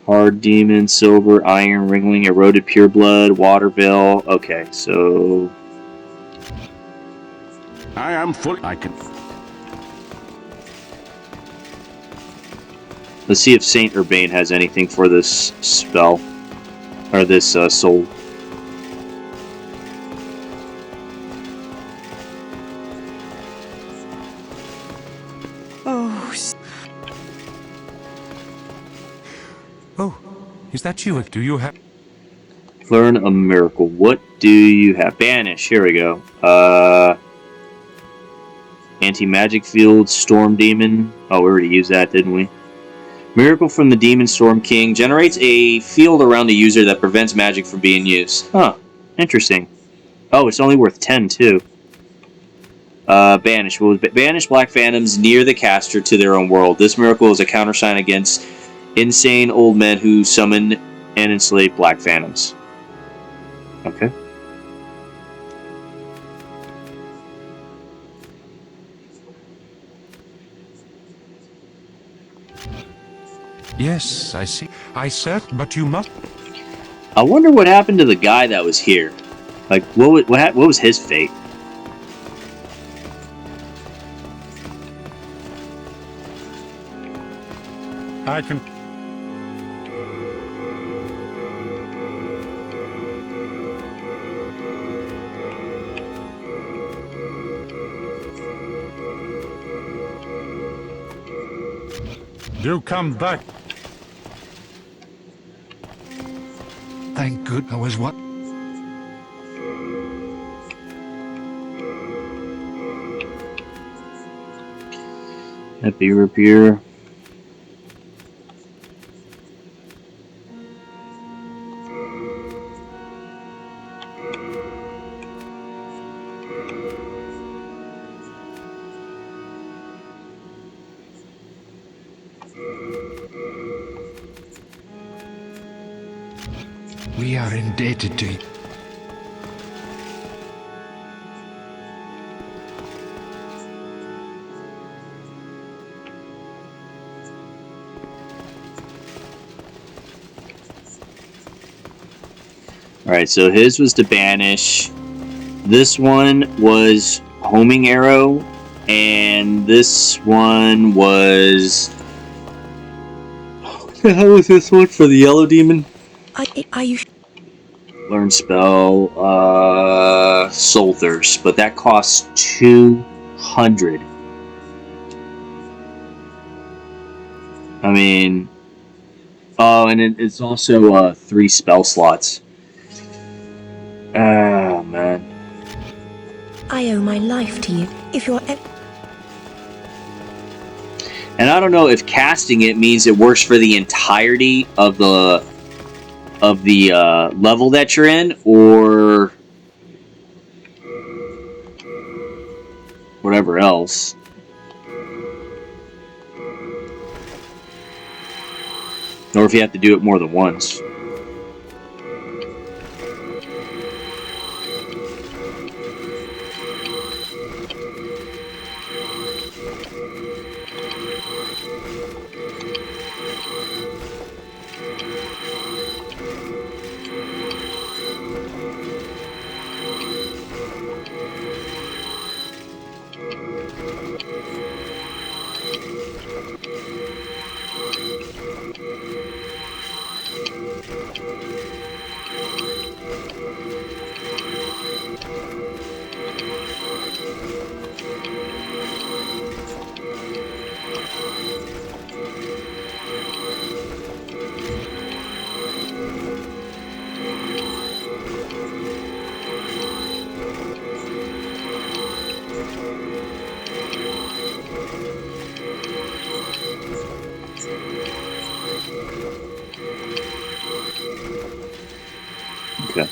Hard Demon, Silver, Iron, Ringling, Eroded Pure Blood, Water Veil. Okay, so... I am full... I can... Let's see if Saint Urbane has anything for this spell. Or this soul. Oh, is that you? Do you have... Learn a miracle. What do you have? Banish. Here we go. Anti-magic field, Storm Demon. Oh, we already used that, didn't we? Miracle from the Demon Storm King. Generates a field around the user that prevents magic from being used. Huh. Interesting. Oh, it's only worth 10, too. Banish. Well, banish black phantoms near the caster to their own world. This miracle is a countersign against insane old men who summon and enslave black phantoms. Okay. Yes, I see. But you must. I wonder what happened to the guy that was here. Like, what was his fate? I can. Do come back. Thank good. I was what? Happy Rapier. We are indebted to you. Alright, so his was to banish. This one was homing arrow. And this one was... What the hell was this one for the yellow demon? Are you Learn spell, Soul Thirst, but that costs 200. I mean, oh, and it's also 3 spell slots. Oh man. I owe my life to you. If you're And I don't know if casting it means it works for the entirety of the level that you're in, or whatever else. Or if you have to do it more than once. Okay.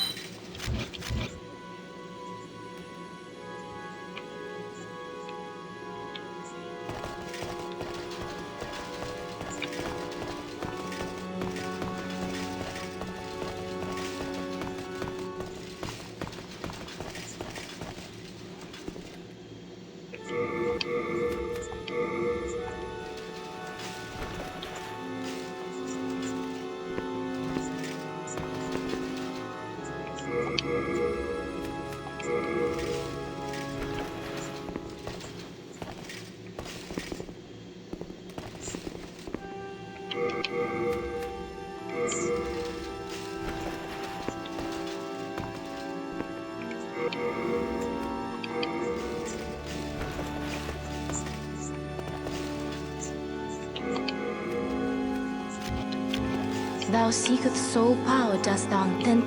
Thou seekest soul power, dost thou then?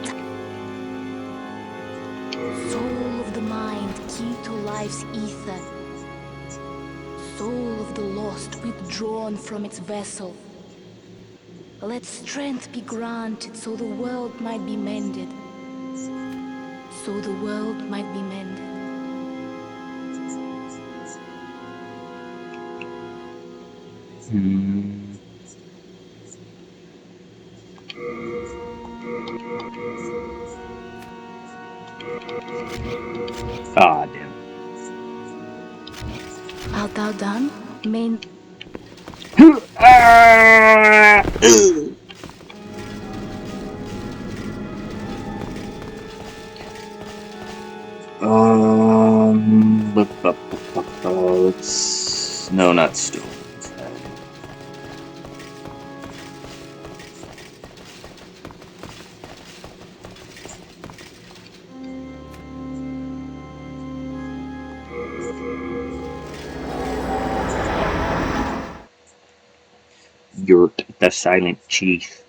Soul of the mind, key to life's ether. Soul of the lost, withdrawn from its vessel. Let strength be granted so the world might be mended. So the world might be mended. done? Main. Let's. No, not stone. Yurt, the Silent Chief.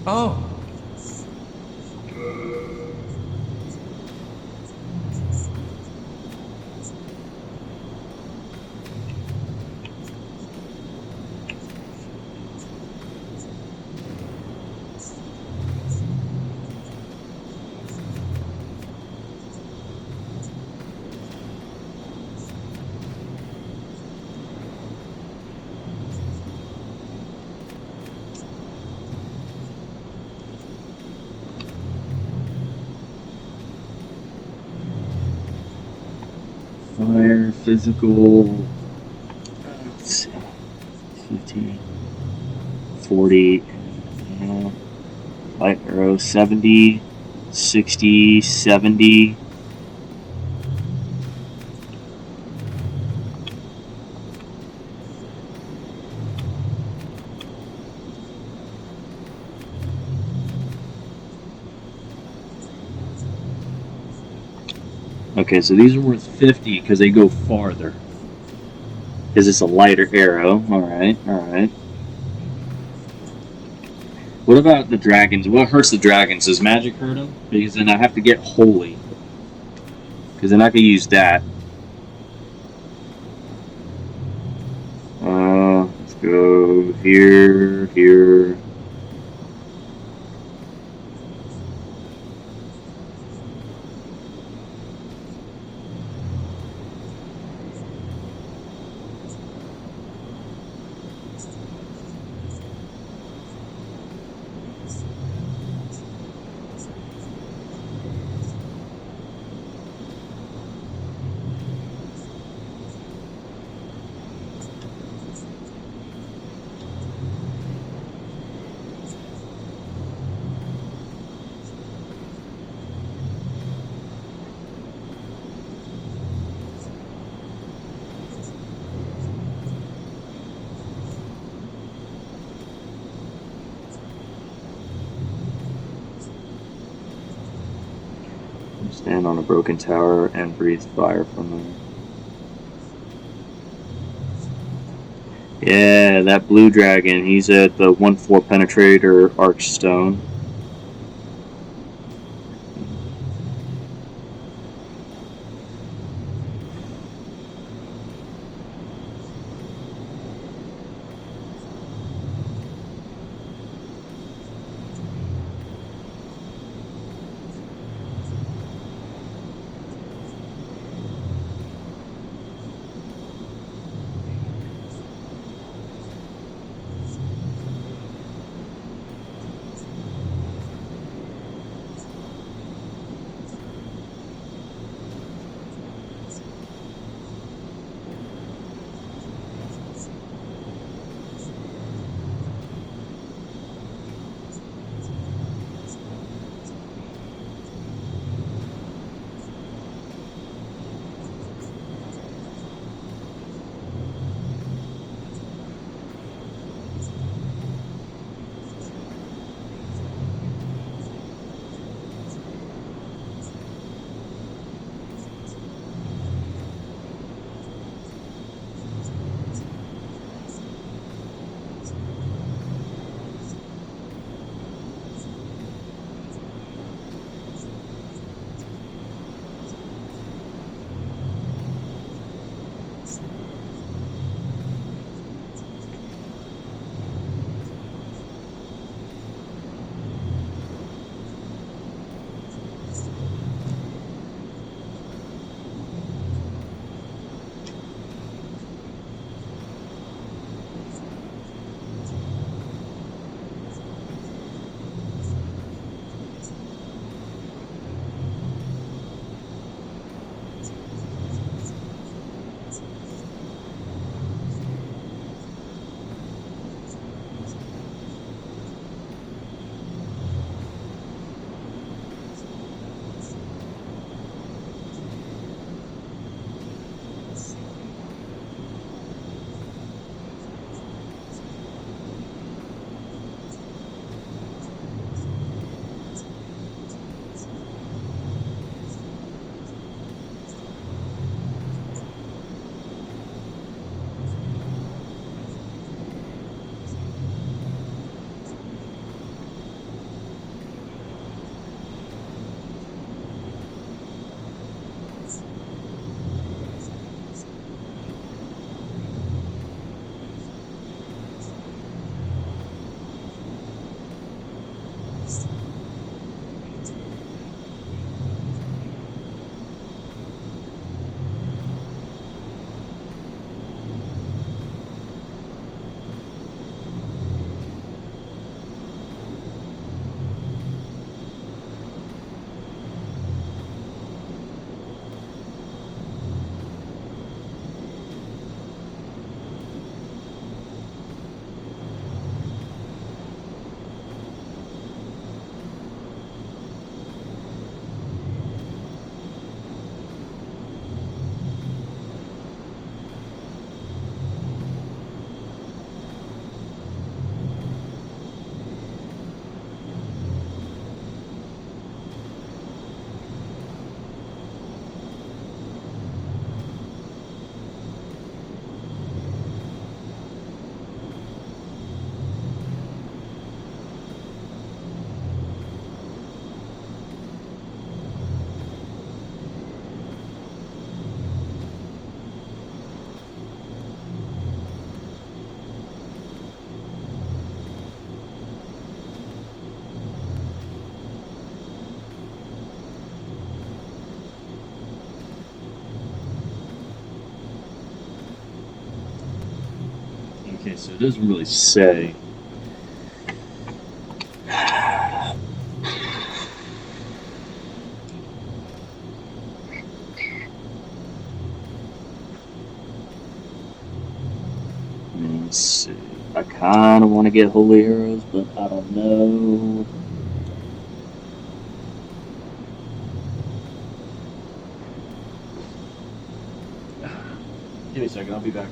Oh. Fire, physical. Let's see. 50, 40. Light arrow, 70, 60, 70. Okay, so these are worth 50 because they go farther. Because it's a lighter arrow. Alright, alright. What about the dragons? What hurts the dragons? Does magic hurt them? Because then I have to get holy. Because then I can use that. Let's go here, here. Stand on a broken tower and breathe fire from them. Yeah, that blue dragon, he's at the 1/4 penetrator archstone. Okay, so it doesn't really say. Let's see. I kind of want to get holy arrows, but I don't know. Give me a second, I'll be back.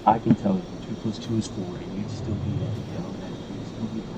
I can tell you, 2 plus 2 is 4, and you'd still be at the yellow net. You'd still be there.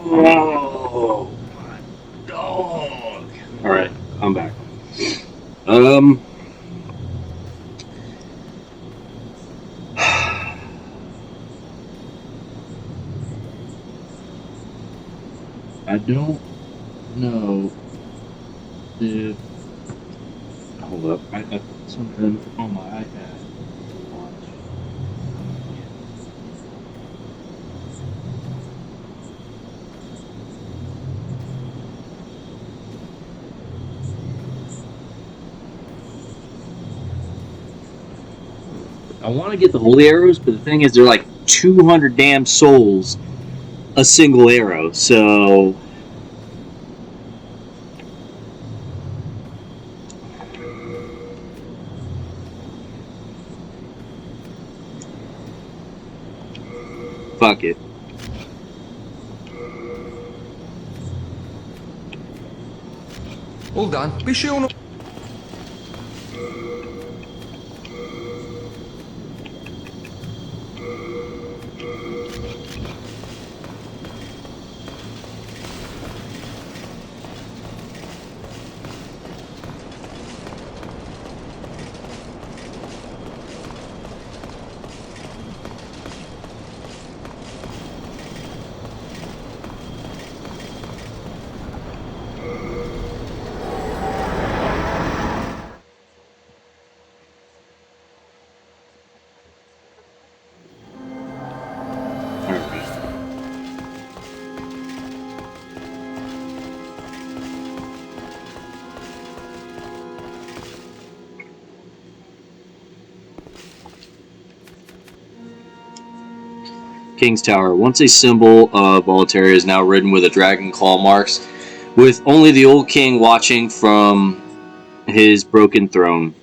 Oh, my dog. Alright, I'm back. I don't know if... Hold up, I got something on my iPad to watch. I want to get the holy arrows, but the thing is, they're like 200 damn souls a single arrow, so... Fuck it. All done. Be sure not. King's Tower. Once a symbol of Boletaria is now ridden with a dragon claw marks, with only the old king watching from his broken throne.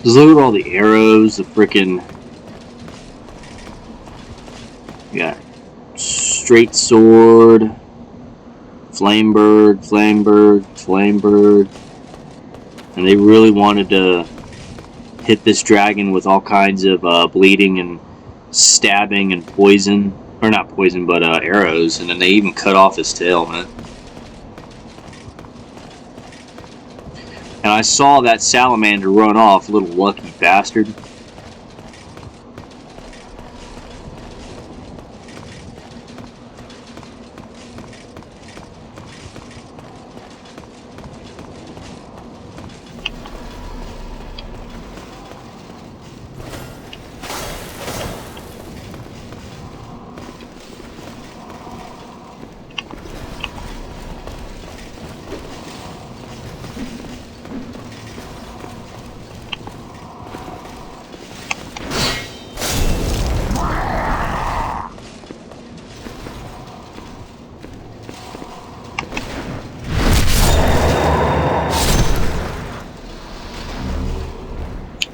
Just look at all the arrows, the frickin'. You got straight sword, flamebird, and they really wanted to hit this dragon with all kinds of bleeding and stabbing and poison, or not poison, but arrows, and then they even cut off his tail, man. And I saw that salamander run off, little lucky bastard.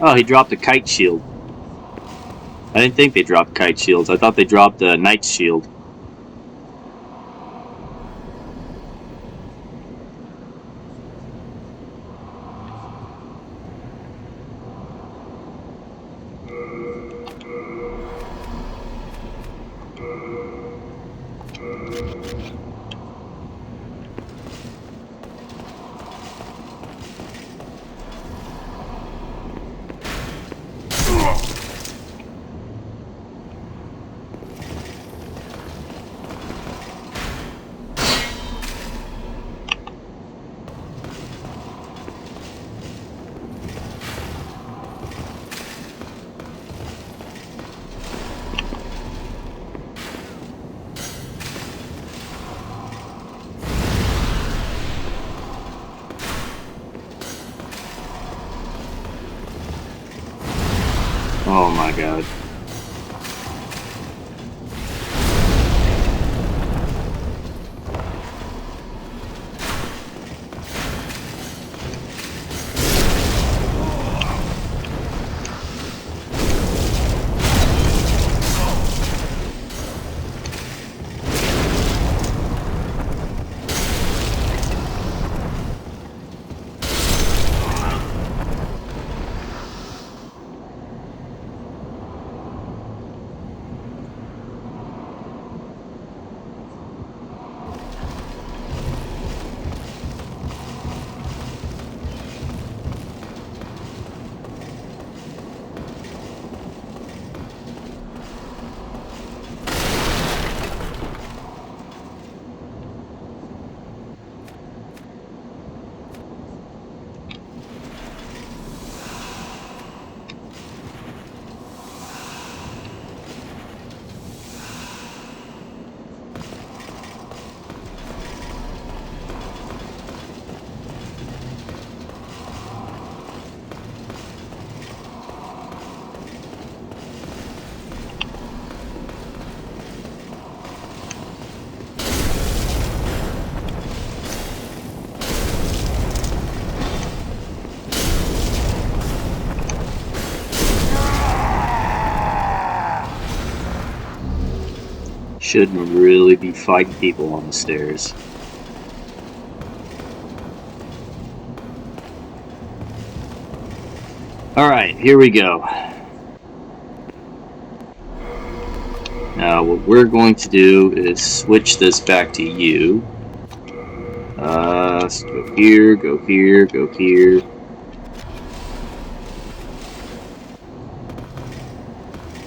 Oh, he dropped a kite shield. I didn't think they dropped kite shields. I thought they dropped a knight's shield. Oh my god. Shouldn't really be fighting people on the stairs. Alright, here we go. Now, what we're going to do is switch this back to you. So go here, go here, go here.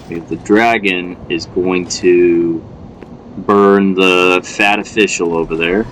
The dragon is going to burn the fat official over there.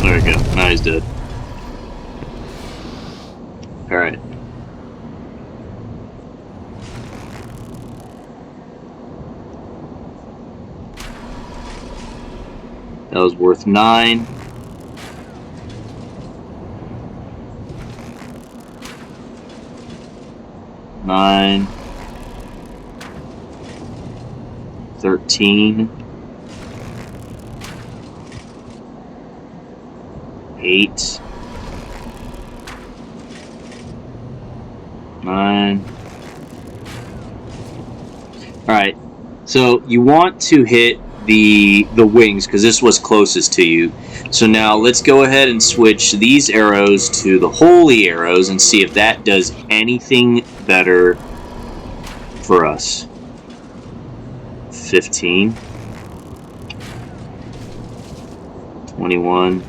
There we go. Now he's dead. Alright. That was worth 9. Nine. 13. 8. 9. Alright, so you want to hit the wings because this was closest to you. So now let's go ahead and switch these arrows to the holy arrows and see if that does anything better for us. 15. 21.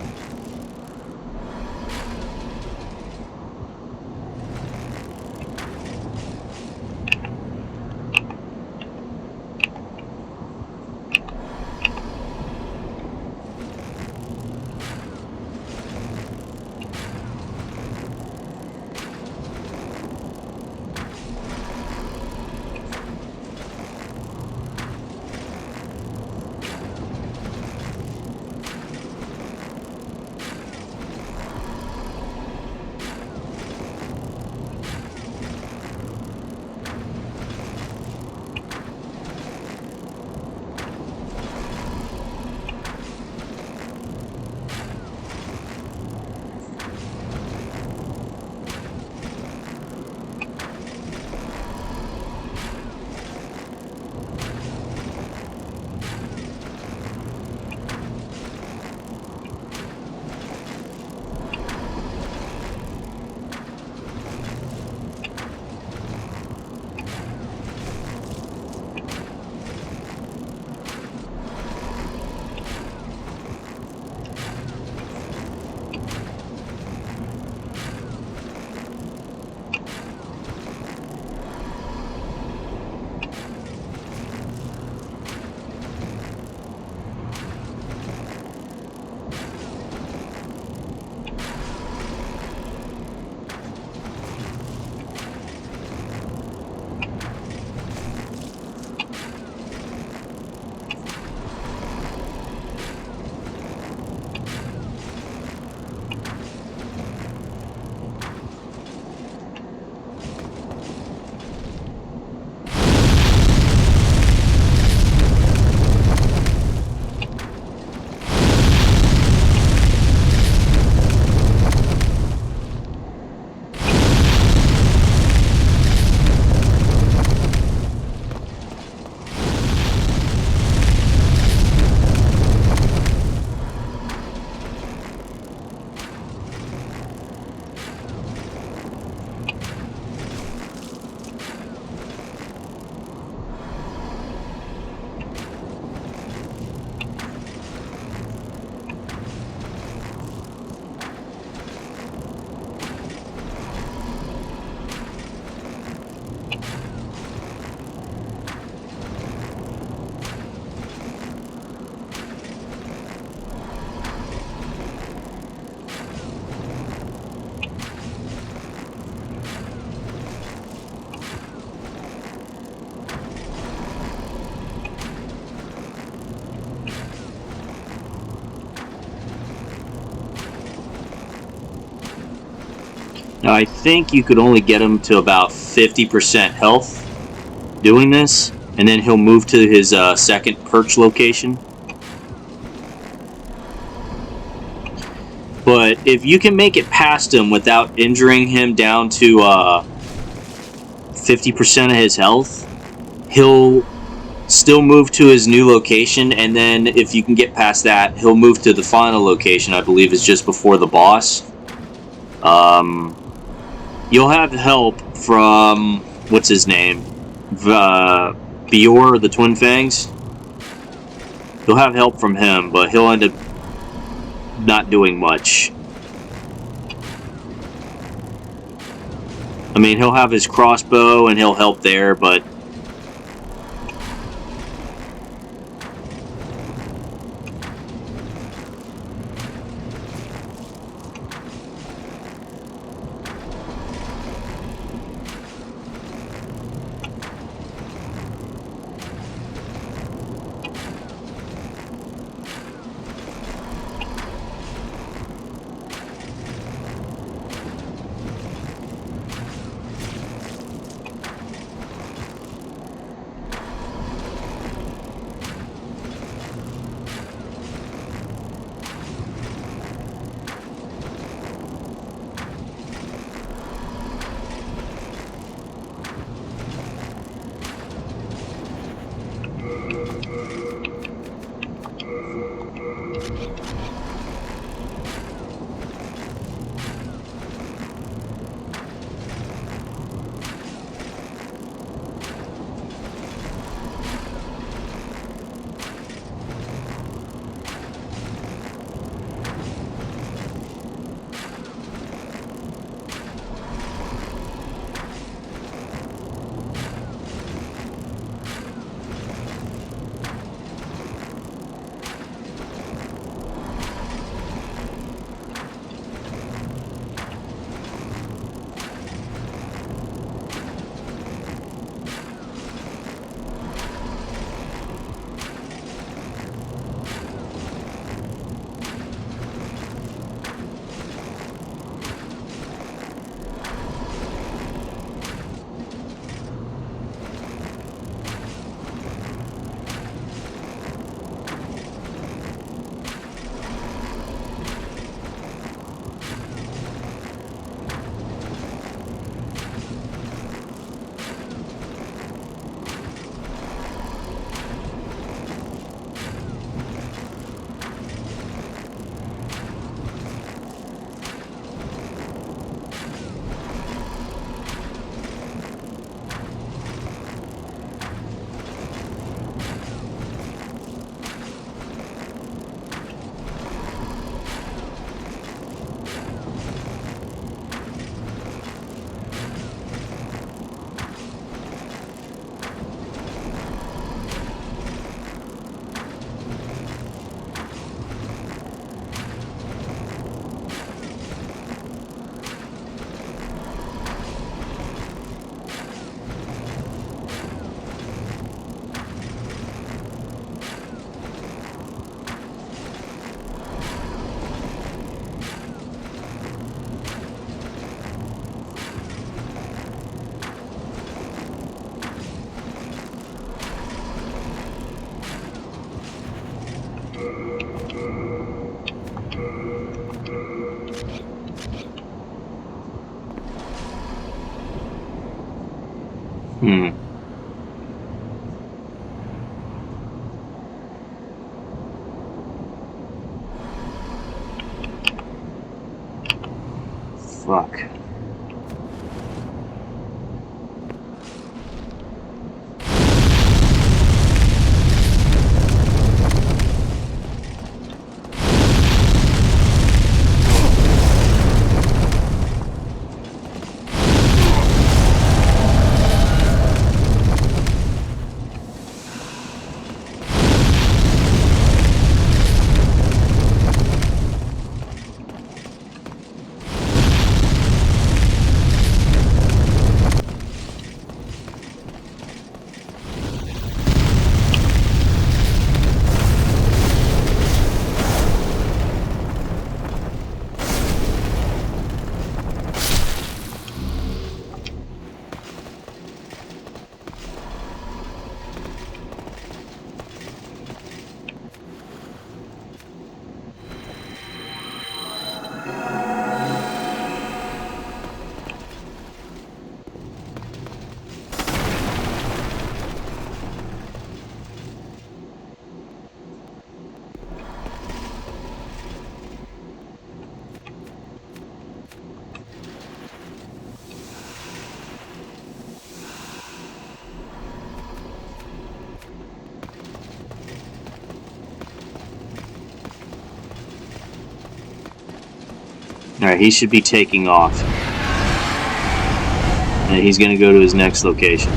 Now, I think you could only get him to about 50% health doing this, and then he'll move to his second perch location. But if you can make it past him without injuring him down to 50% of his health, he'll still move to his new location, and then if you can get past that, he'll move to the final location, I believe is just before the boss. You'll have help from, what's his name? Bior, the Twin Fangs. You'll have help from him, but he'll end up not doing much. I mean, he'll have his crossbow and he'll help there, but fuck. Alright, he should be taking off. And he's going to go to his next location.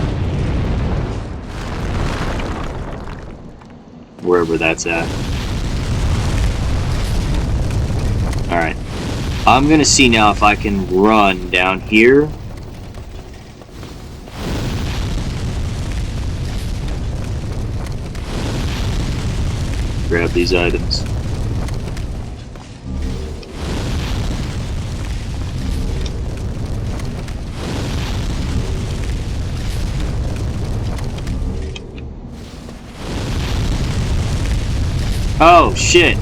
Wherever that's at. Alright. I'm going to see now if I can run down here. Grab these items. Oh, shit.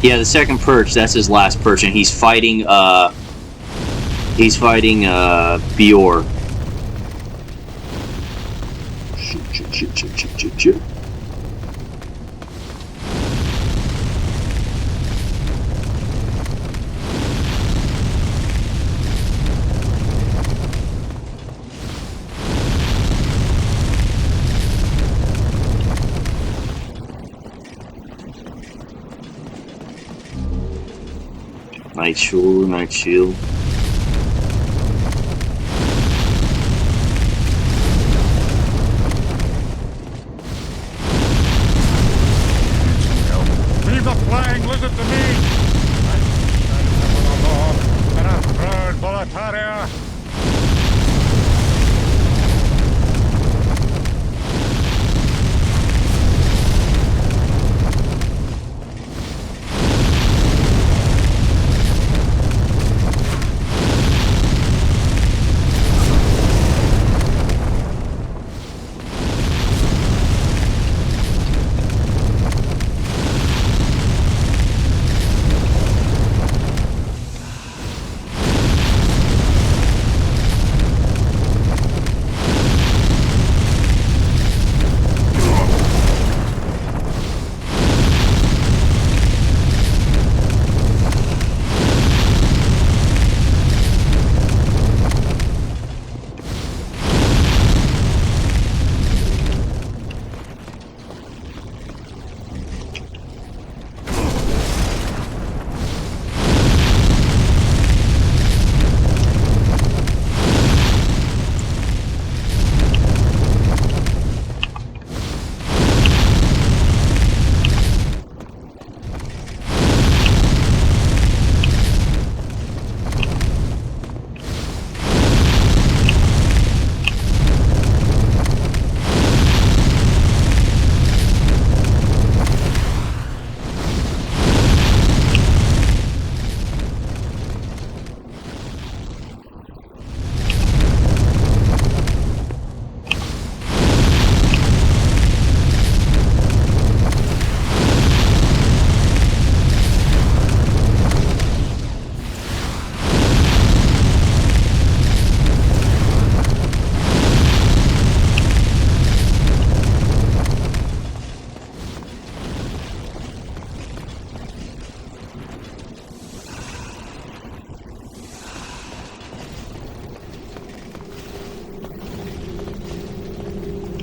Yeah, the second perch, that's his last perch, and he's fighting, Bior. Shoot. Night shield. Leave the flying lizard to me! And I've heard Boletaria!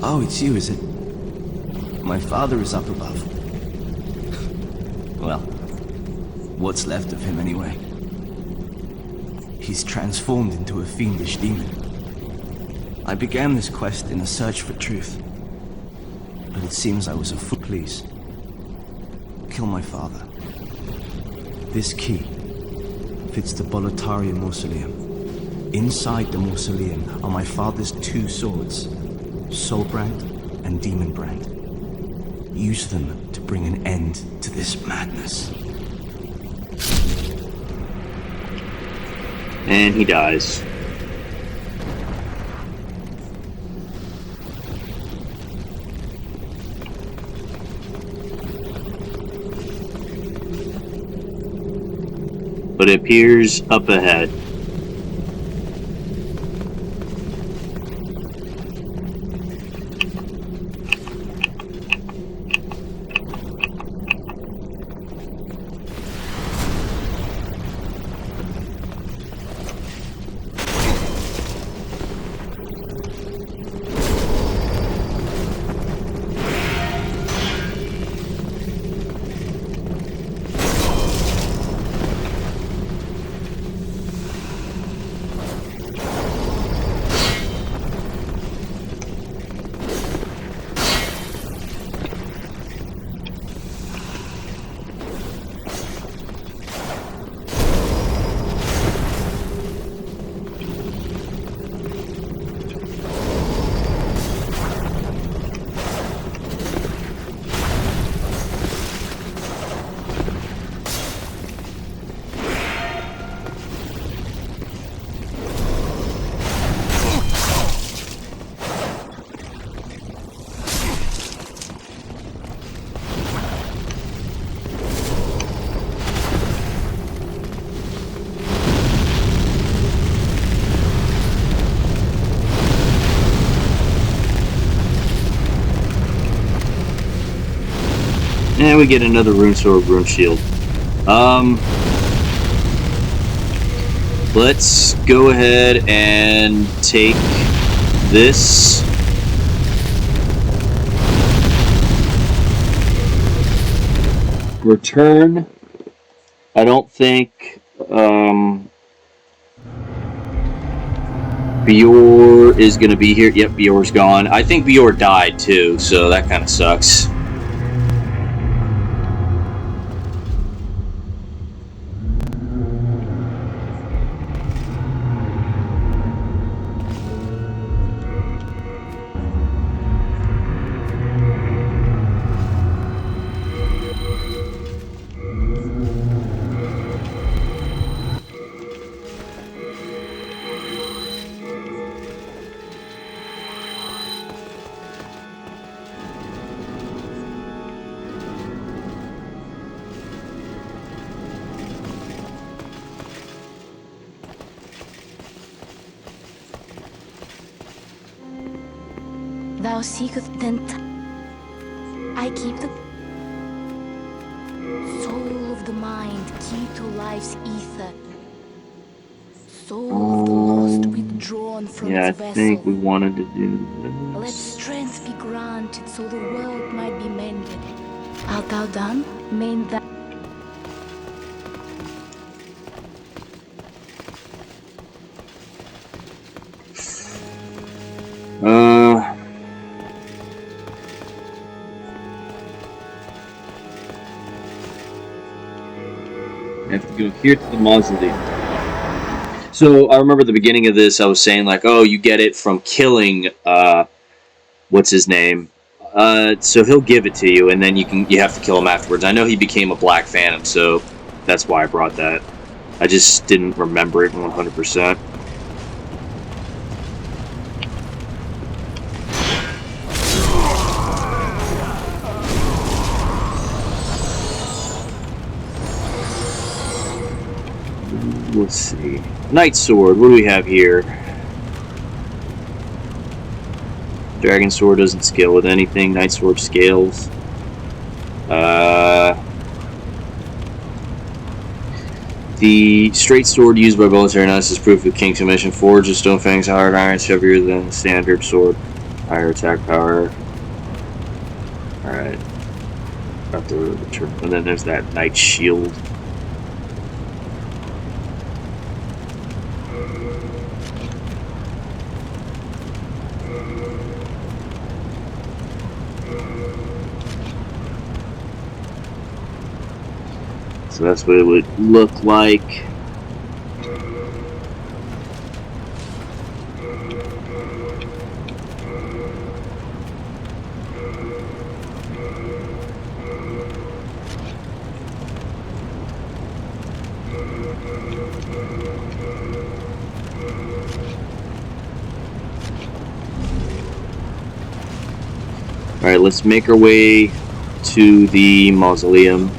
Oh, it's you, is it? My father is up above. Well, what's left of him anyway? He's transformed into a fiendish demon. I began this quest in a search for truth, but it seems I was a fool. Please, kill my father. This key fits the Boletaria mausoleum. Inside the mausoleum are my father's two swords, Soulbrand and Demonbrand. Use them to bring an end to this madness. And he dies. But it appears up ahead. And we get another rune sword, rune shield. Let's go ahead and take this. Return. I don't think Bior is going to be here. Yep, Bior's gone. I think Bior died too, so that kind of sucks. Thou seekest then I keep the soul of the mind, key to life's ether. Soul of the lost withdrawn from Yeah, I its vessel. think we wanted to do Let this. strength be granted so the world might be mended. Art thou done? Mend that. I have to go here to the mausoleum. So I remember at the beginning of this, I was saying like, oh, you get it from killing, what's his name? So he'll give it to you, and then you have to kill him afterwards. I know he became a Black Phantom, so that's why I brought that. I just didn't remember it 100%. Let's see. Knight Sword, what do we have here? Dragon Sword doesn't scale with anything. Knight Sword scales. The straight sword used by Bellator Knights is proof of King's Commission. Forged of Stone Fang's hard iron is heavier than standard sword. Higher attack power. Alright. Have to return. And then there's that Knight Shield. So that's what it would look like. Alright, let's make our way to the mausoleum.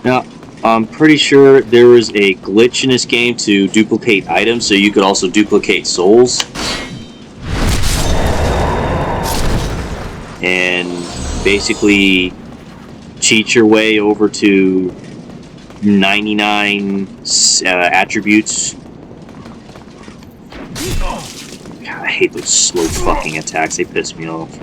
Now, I'm pretty sure there was a glitch in this game to duplicate items, so you could also duplicate souls. And basically cheat your way over to 99 attributes. God, I hate those slow fucking attacks. They piss me off.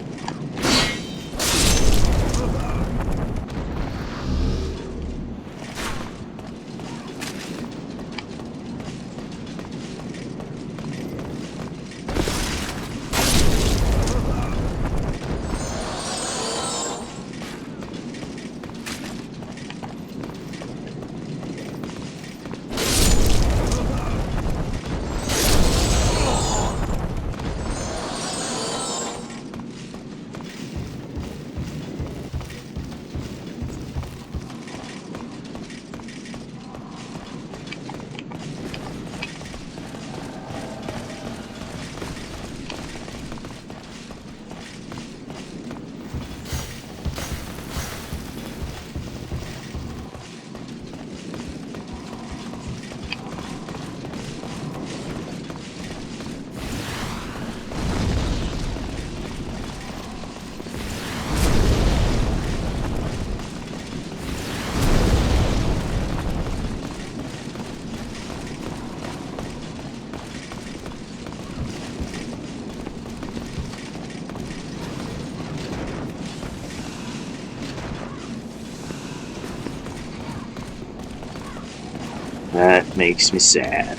That makes me sad.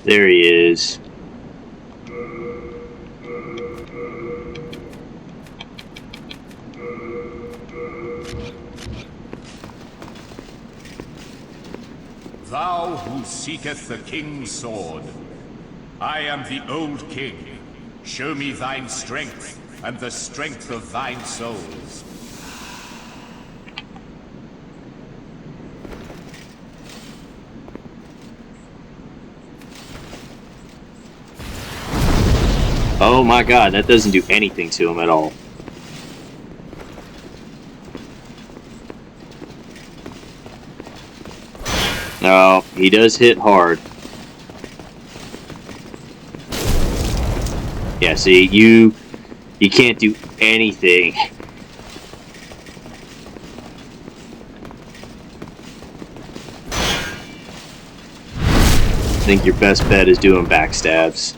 There he is. Thou who seeketh the king's sword, I am the old king. Show me thine strength, and the strength of thine souls. Oh my god, that doesn't do anything to him at all. No, he does hit hard. Yeah, see, you can't do anything. I think your best bet is doing backstabs.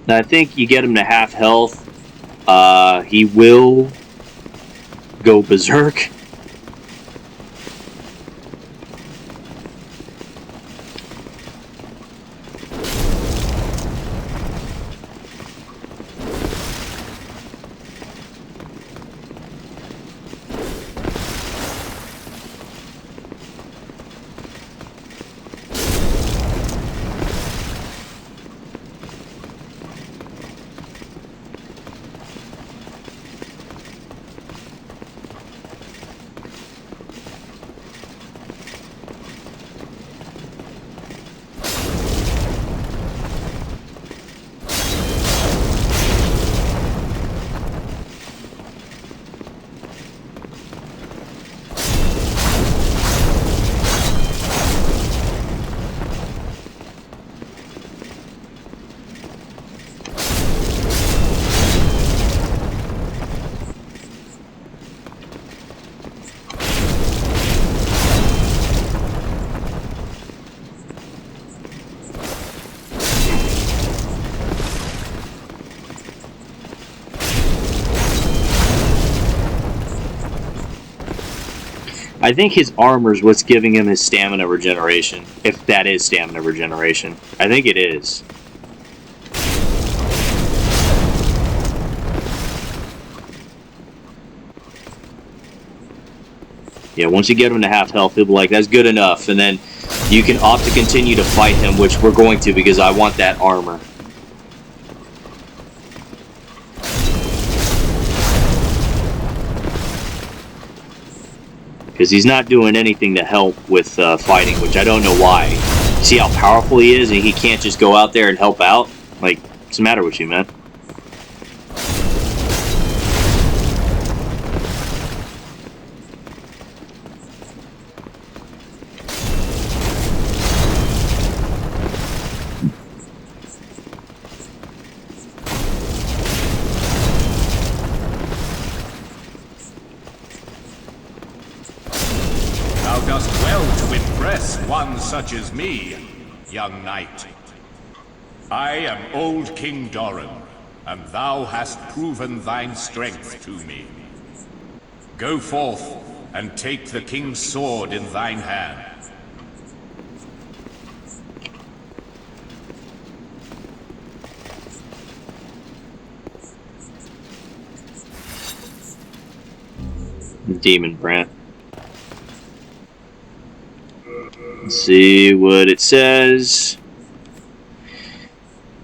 Now, I think you get him to half health. He will go berserk. I think his armor is what's giving him his stamina regeneration. If that is stamina regeneration. I think it is. Yeah, once you get him to half health, he'll be like, that's good enough. And then you can opt to continue to fight him, which we're going to because I want that armor. Because he's not doing anything to help with fighting, which I don't know why. See how powerful he is, and he can't just go out there and help out? Like, what's the matter with you, man? One such as me, young knight. I am old King Doran, and thou hast proven thine strength to me. Go forth and take the king's sword in thine hand. Demon Brand. Let's see what it says.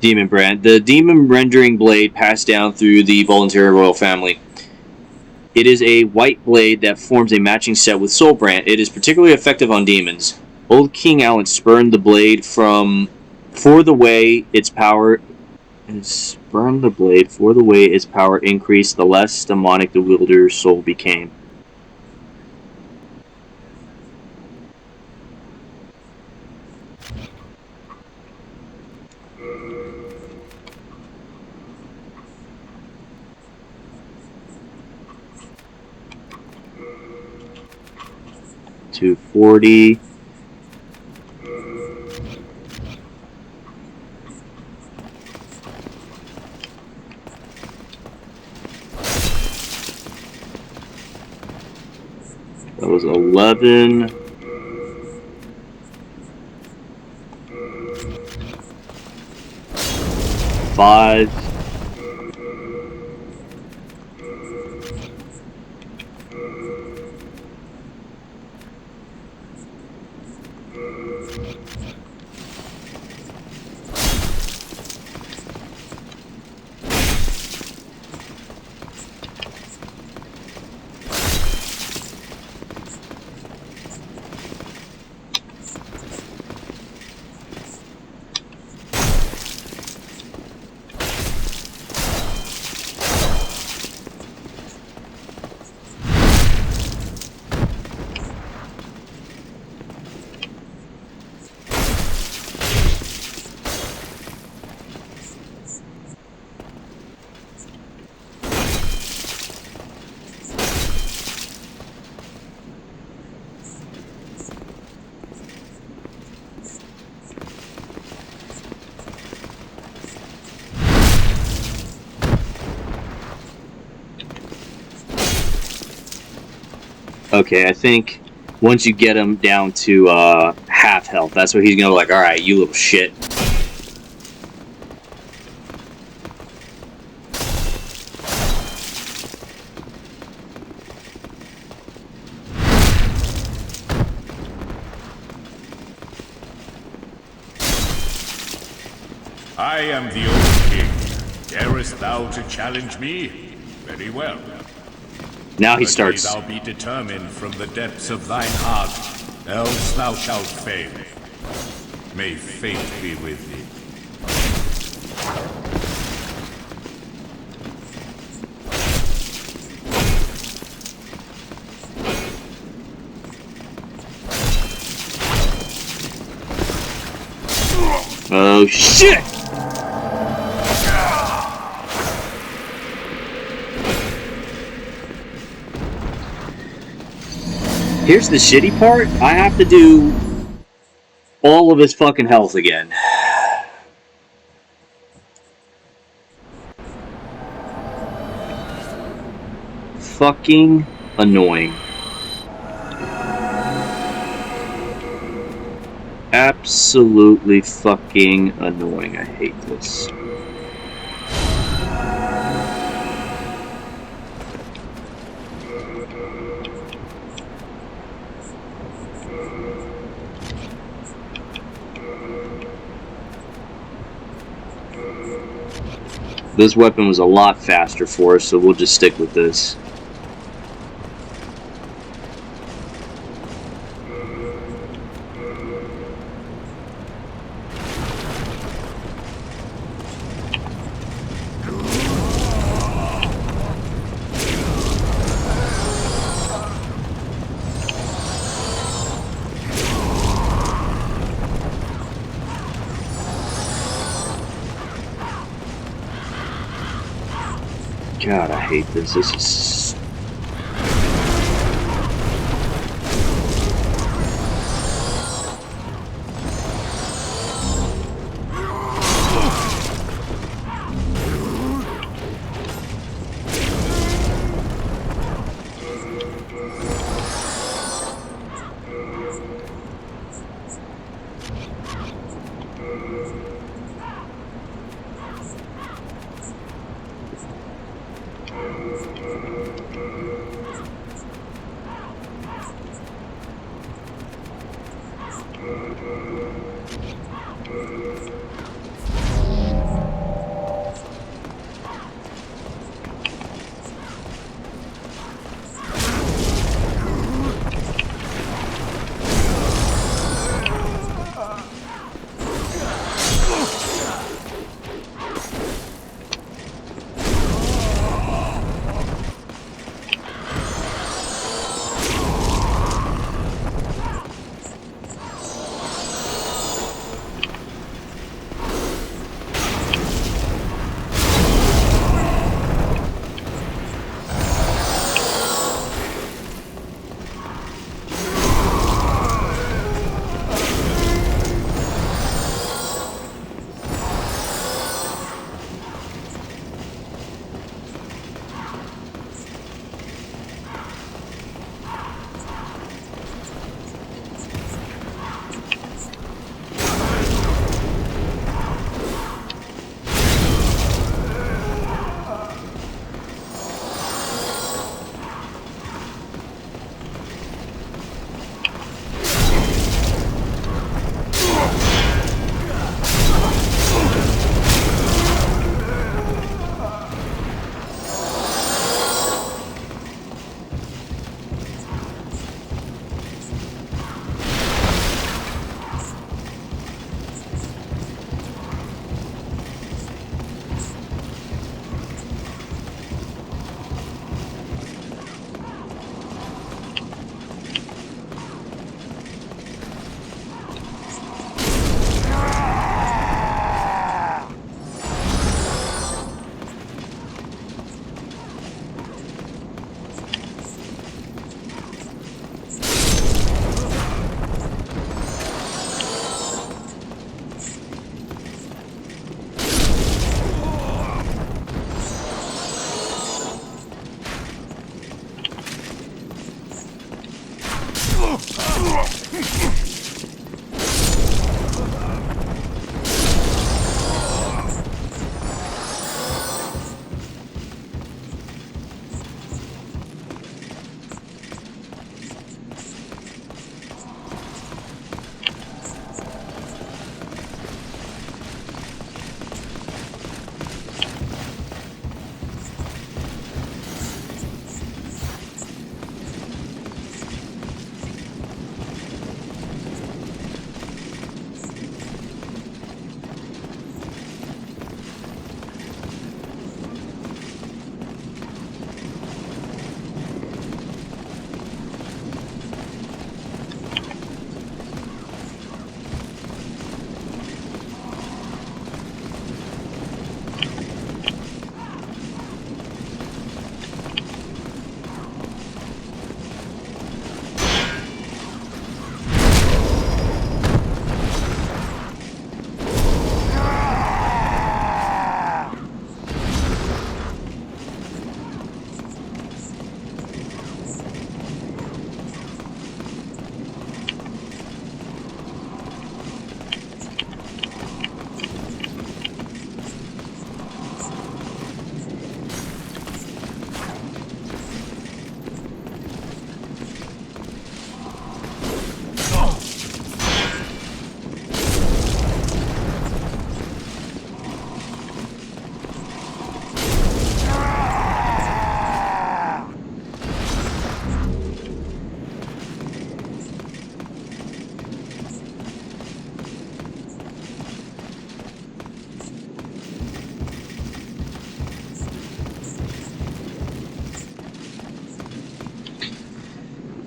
Demon Brand. The demon rendering blade passed down through the voluntary royal family. It is a white blade that forms a matching set with Soul Brand. It is particularly effective on demons. Old King Allen spurned the blade for the way its power increased, the less demonic the wielder's soul became. $240. That was 11. $5. Okay, I think once you get him down to half health, that's where he's gonna be like, all right, you little shit. I am the old king. Darest thou to challenge me? Very well. Now he But starts. may thou be determined from the depths of thine heart, else thou shalt fail. May fate be with thee. Oh shit! Here's the shitty part. I have to do all of his fucking health again. Fucking annoying. Absolutely fucking annoying. I hate this. This weapon was a lot faster for us, so we'll just stick with this. God, I hate this. This is...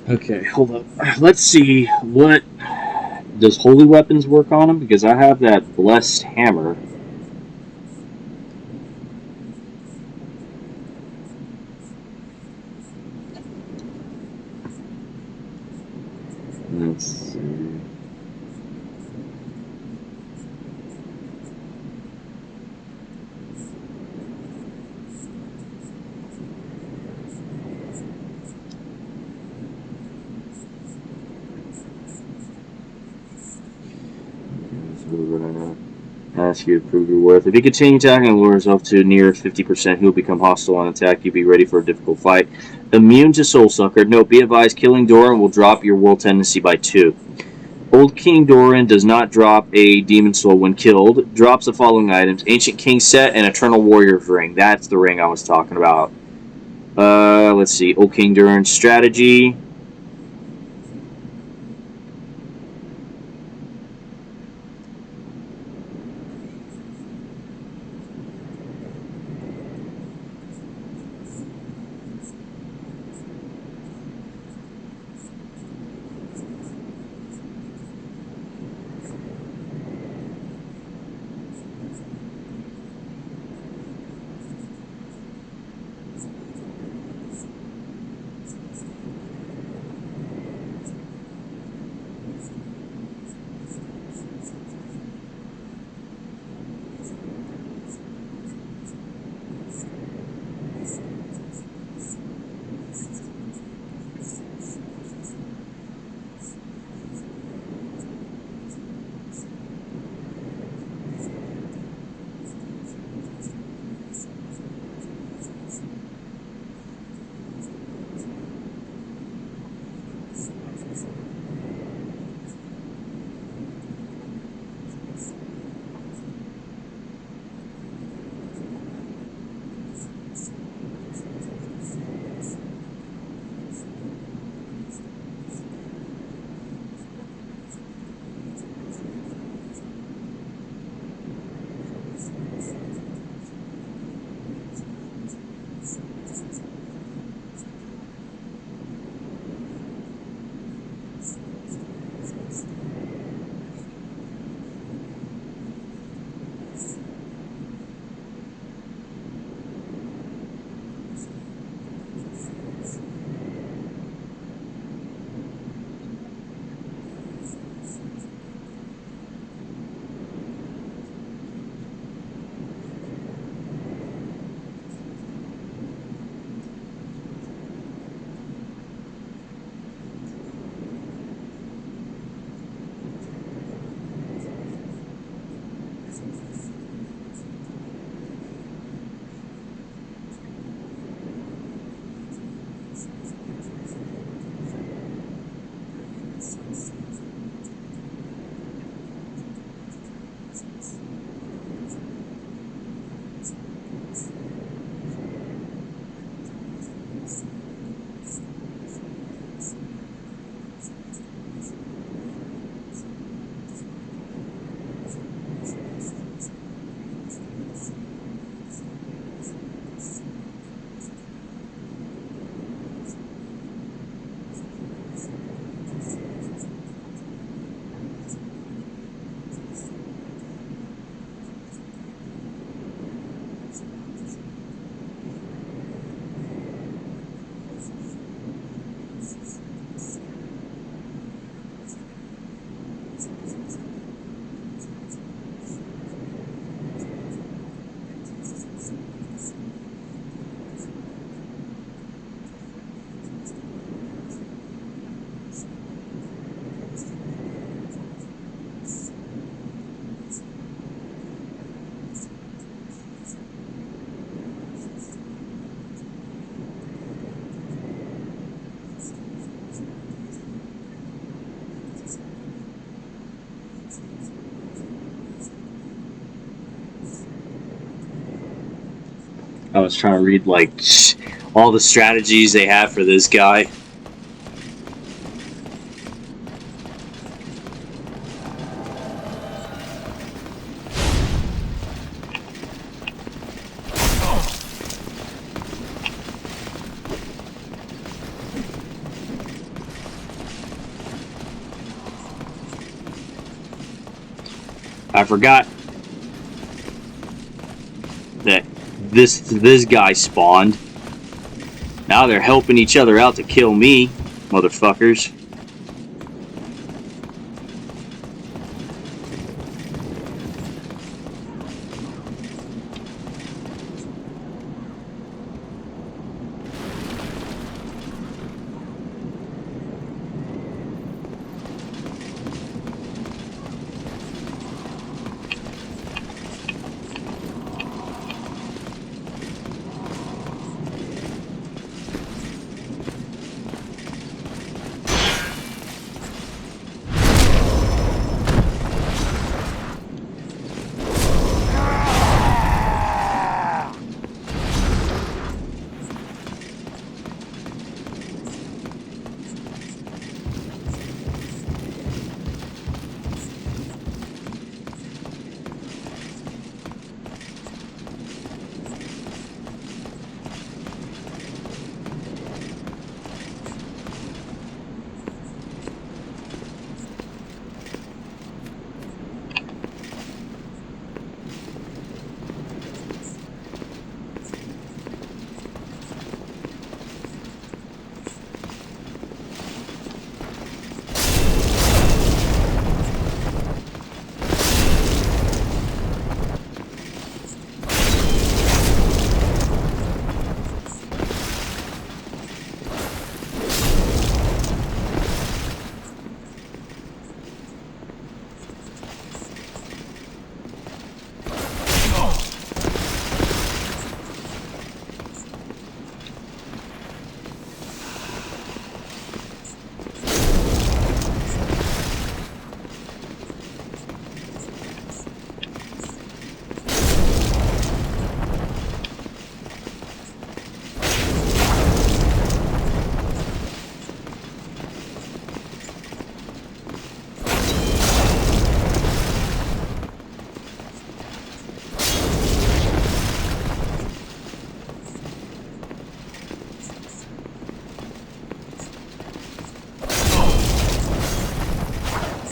Okay, hold up. Let's see, what does holy weapons work on him? Because I have that blessed hammer. Let's see. We're gonna ask you to prove your worth. If you continue attacking and lure yourself to near 50%, he'll become hostile on attack. You be ready for a difficult fight. Immune to Soul Sucker. Note, be advised, killing Doran will drop your world tendency by 2. Old King Doran does not drop a Demon Soul when killed. Drops the following items: Ancient King Set and Eternal Warrior's Ring. That's the ring I was talking about. Let's see. Old King Doran's strategy. I was trying to read like all the strategies they have for this guy. I forgot that this guy spawned. Now they're helping each other out to kill me, motherfuckers.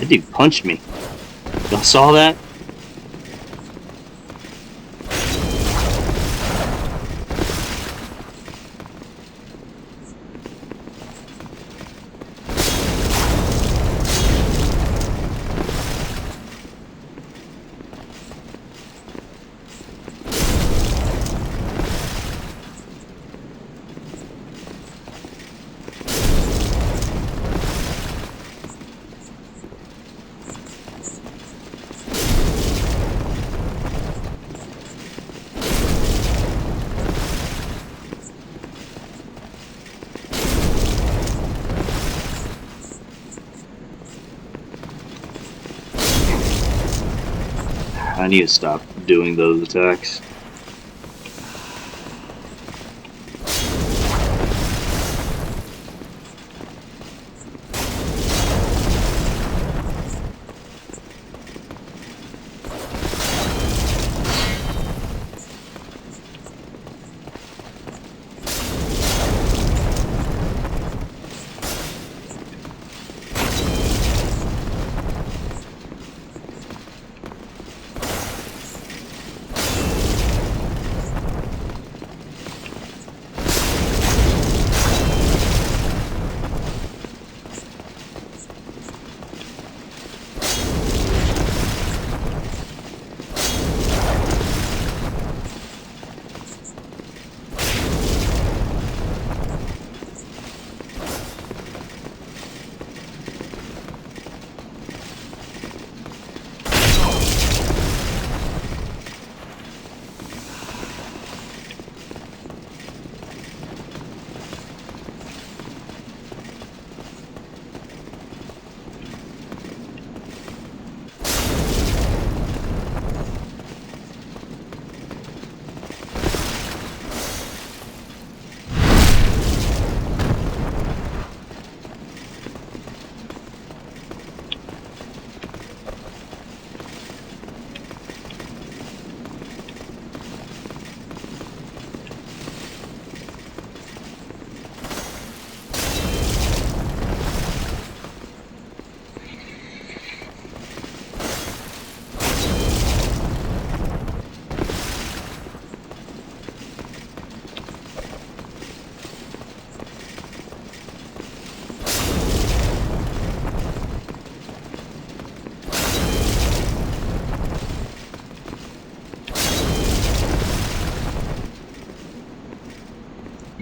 That dude punched me. Y'all saw that? I need to stop doing those attacks.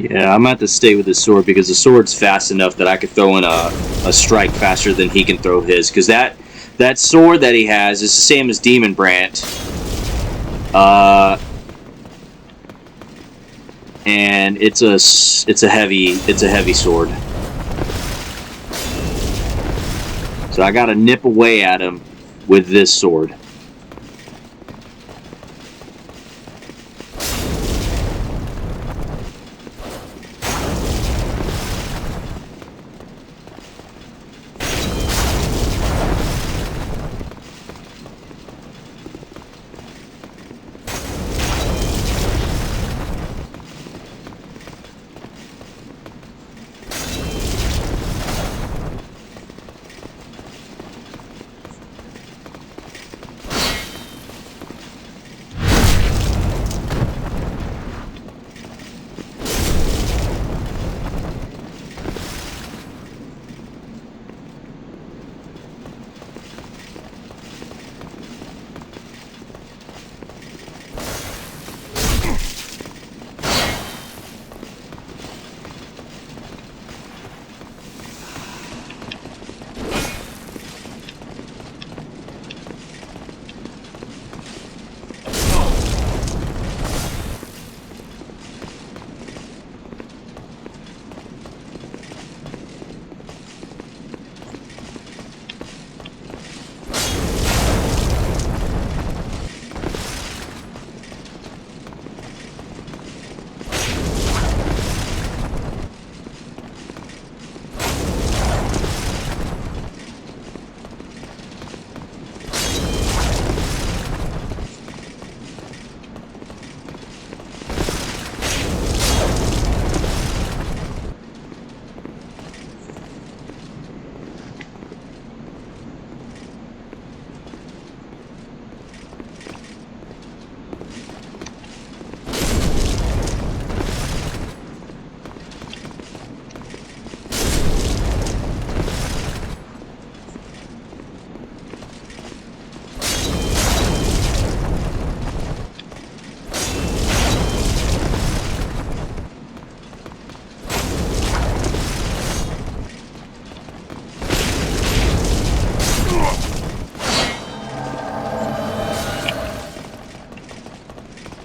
Yeah, I'm gonna have to stay with the sword because the sword's fast enough that I could throw in a strike faster than he can throw his. Because that sword that he has is the same as Demon Brant. And it's a heavy sword. So I gotta nip away at him with this sword.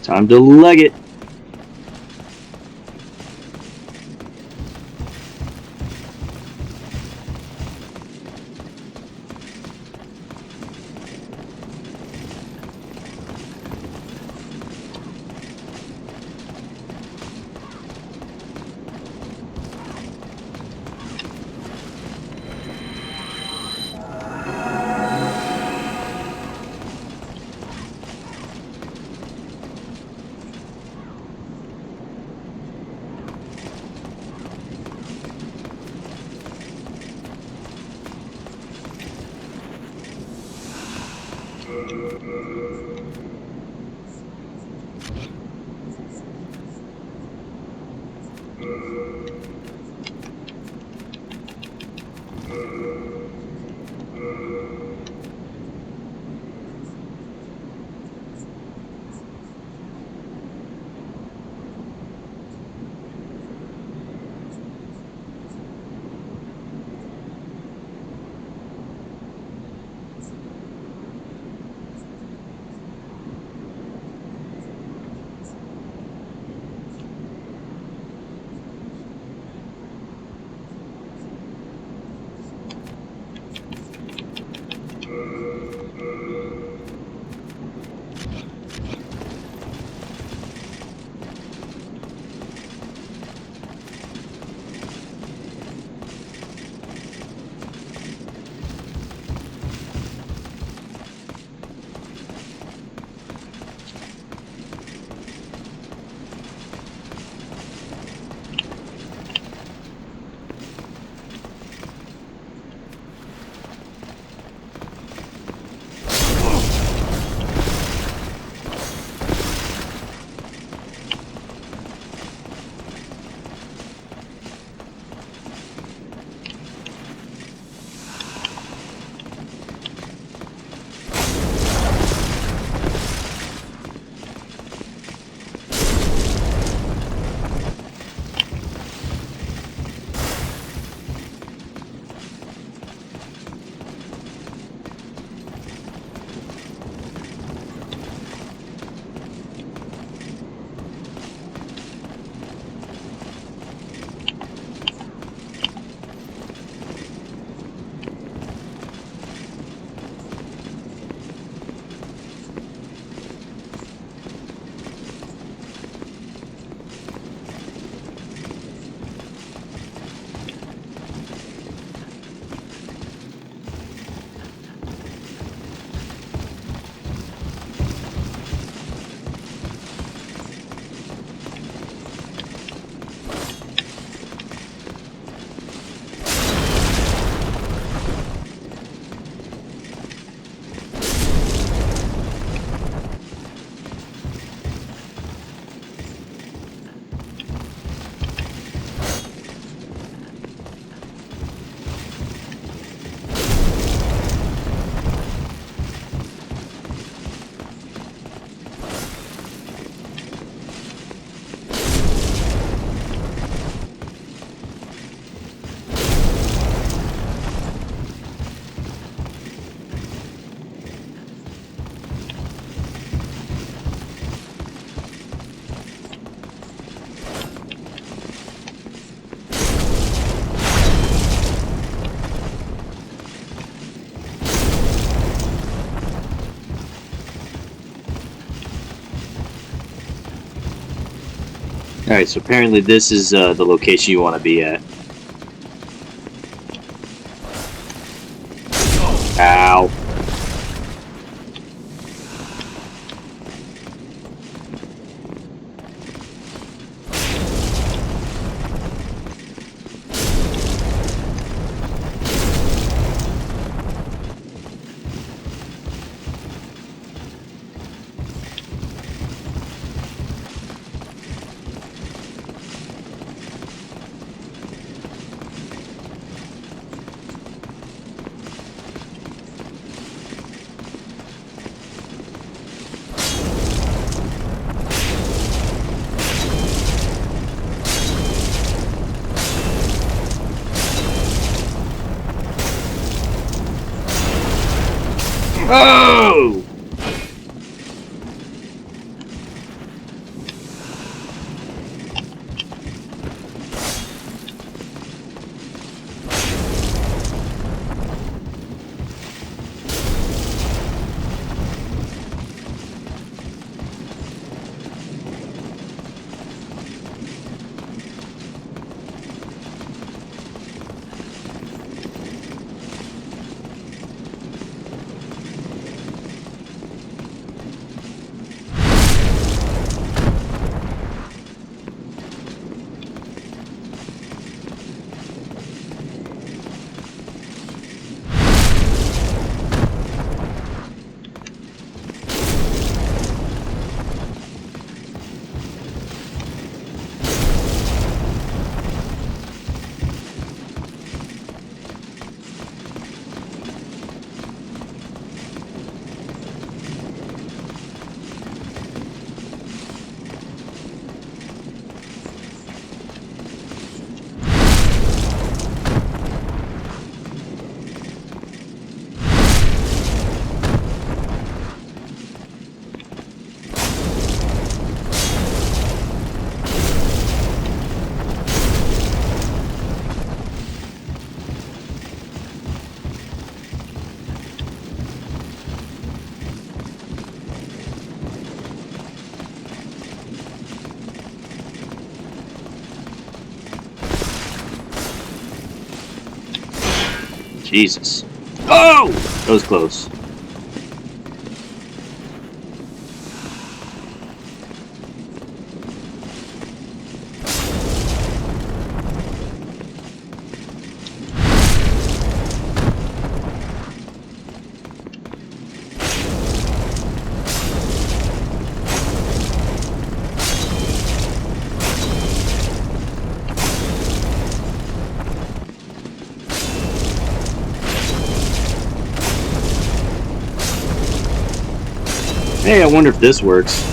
Time to leg it. Alright, so apparently this is the location you want to be at. Ow. Oh! Jesus. Oh! That was close. Hey, I wonder if this works.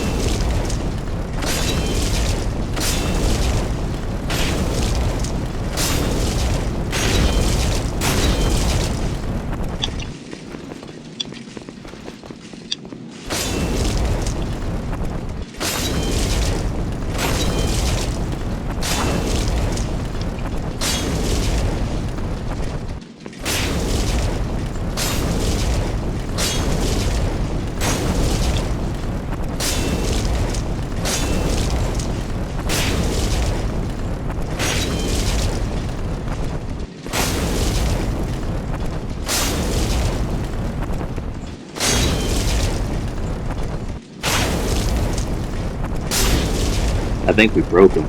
I think we broke him.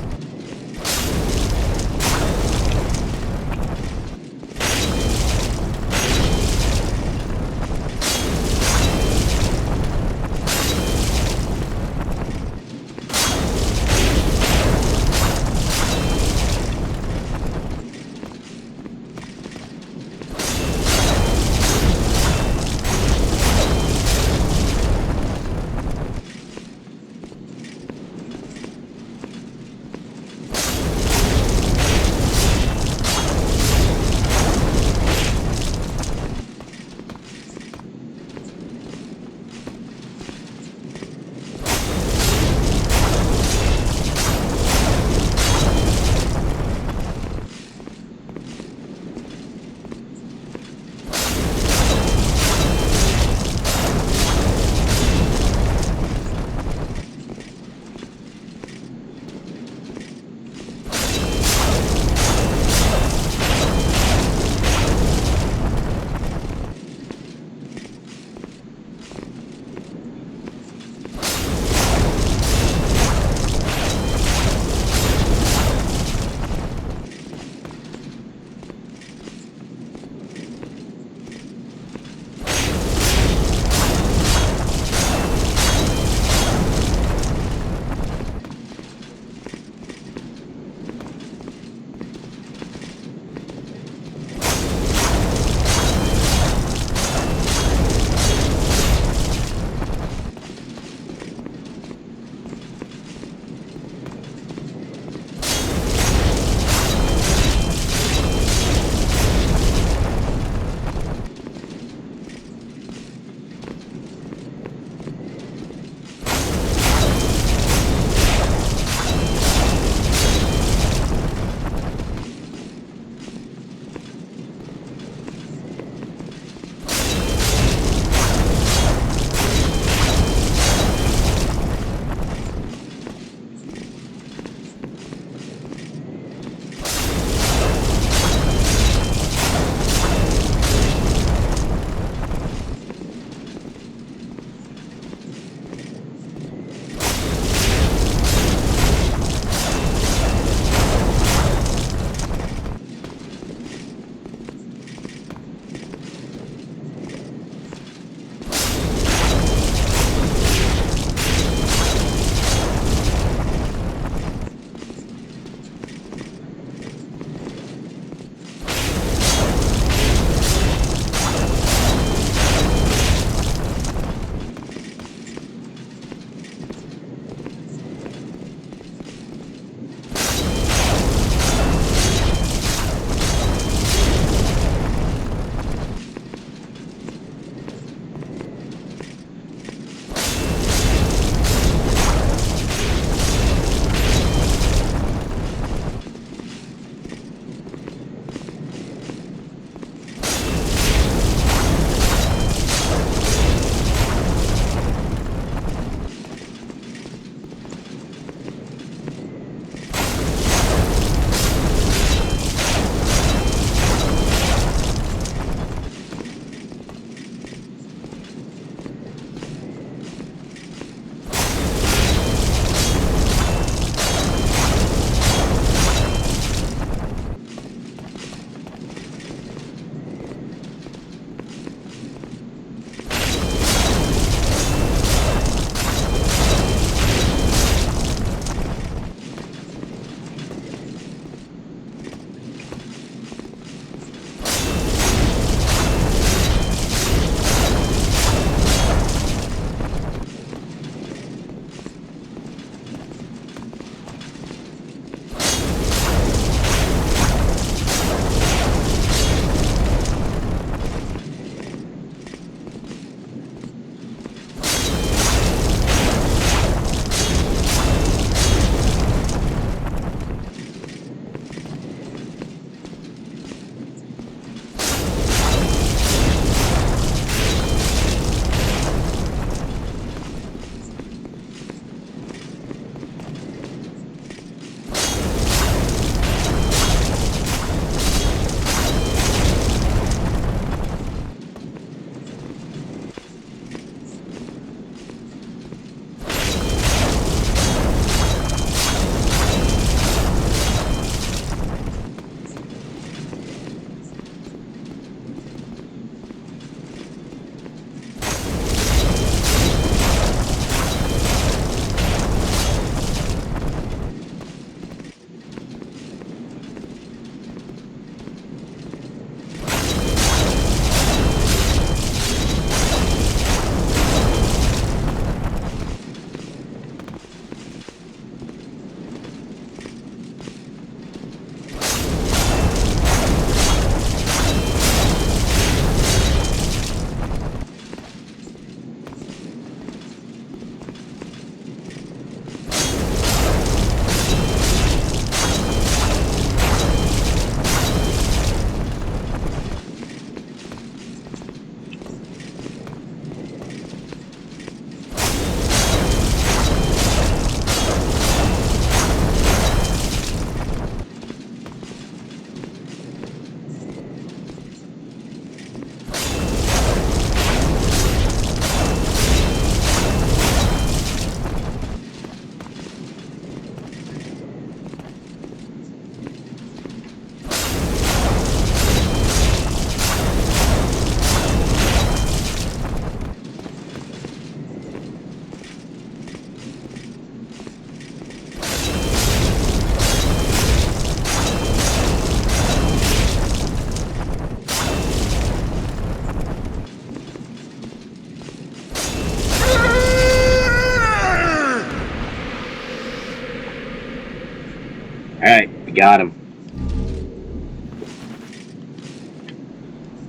got him.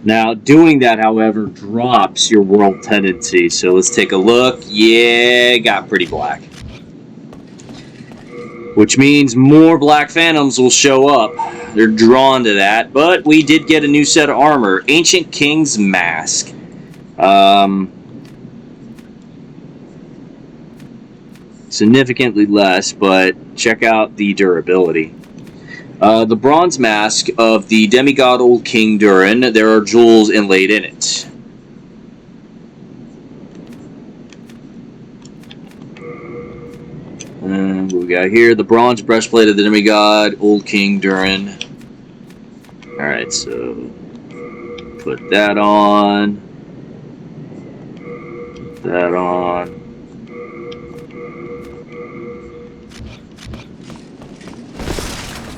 Now, doing that, however, drops your world tendency. So let's take a look. Yeah, got pretty black. Which means more Black Phantoms will show up. They're drawn to that. But we did get a new set of armor. Ancient King's Mask. Significantly less, but check out the durability. The bronze mask of the demigod Old King Durin. There are jewels inlaid in it. And what we got here? The bronze breastplate of the demigod Old King Durin. Alright, so put that on. Put that on.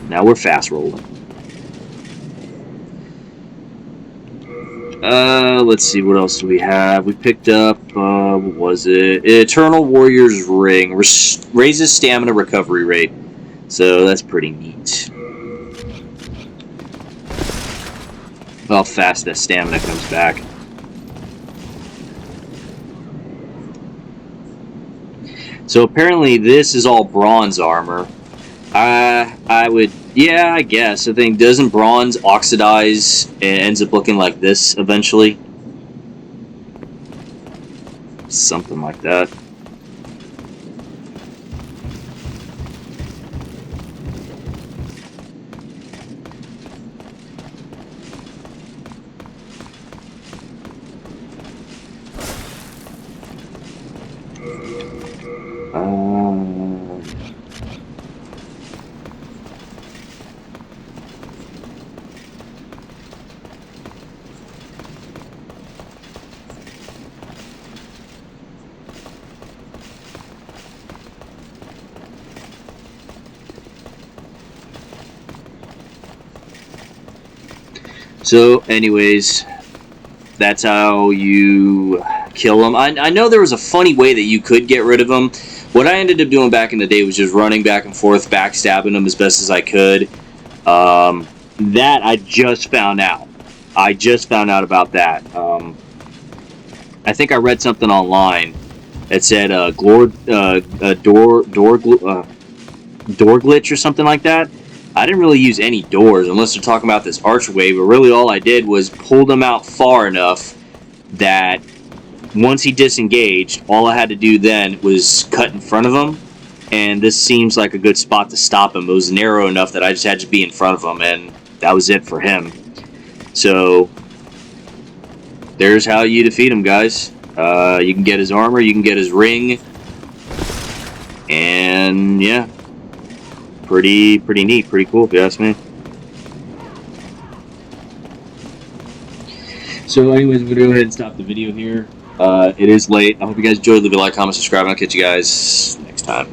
Now we're fast rolling. Let's see, what else do we have? We picked up, what was it? Eternal Warrior's Ring. Raises stamina recovery rate. So that's pretty neat. How fast that stamina comes back. So apparently this is all bronze armor. I would, yeah, I guess. I think, doesn't bronze oxidize and ends up looking like this eventually? Something like that. So, anyways, that's how you kill them. I know there was a funny way that you could get rid of them. What I ended up doing back in the day was just running back and forth, backstabbing them as best as I could. That I just found out. I just found out about that. I think I read something online that said door glitch or something like that. I didn't really use any doors unless they're talking about this archway, but really all I did was pull them out far enough that once he disengaged, all I had to do then was cut in front of him, and this seems like a good spot to stop him. It was narrow enough that I just had to be in front of him, and that was it for him. So there's how you defeat him, guys. You can get his armor, you can get his ring, and yeah. Pretty neat, pretty cool if you ask me. So anyways, I'm going to go ahead and stop the video here. It is late. I hope you guys enjoyed. Leave a like, comment, subscribe, and I'll catch you guys next time.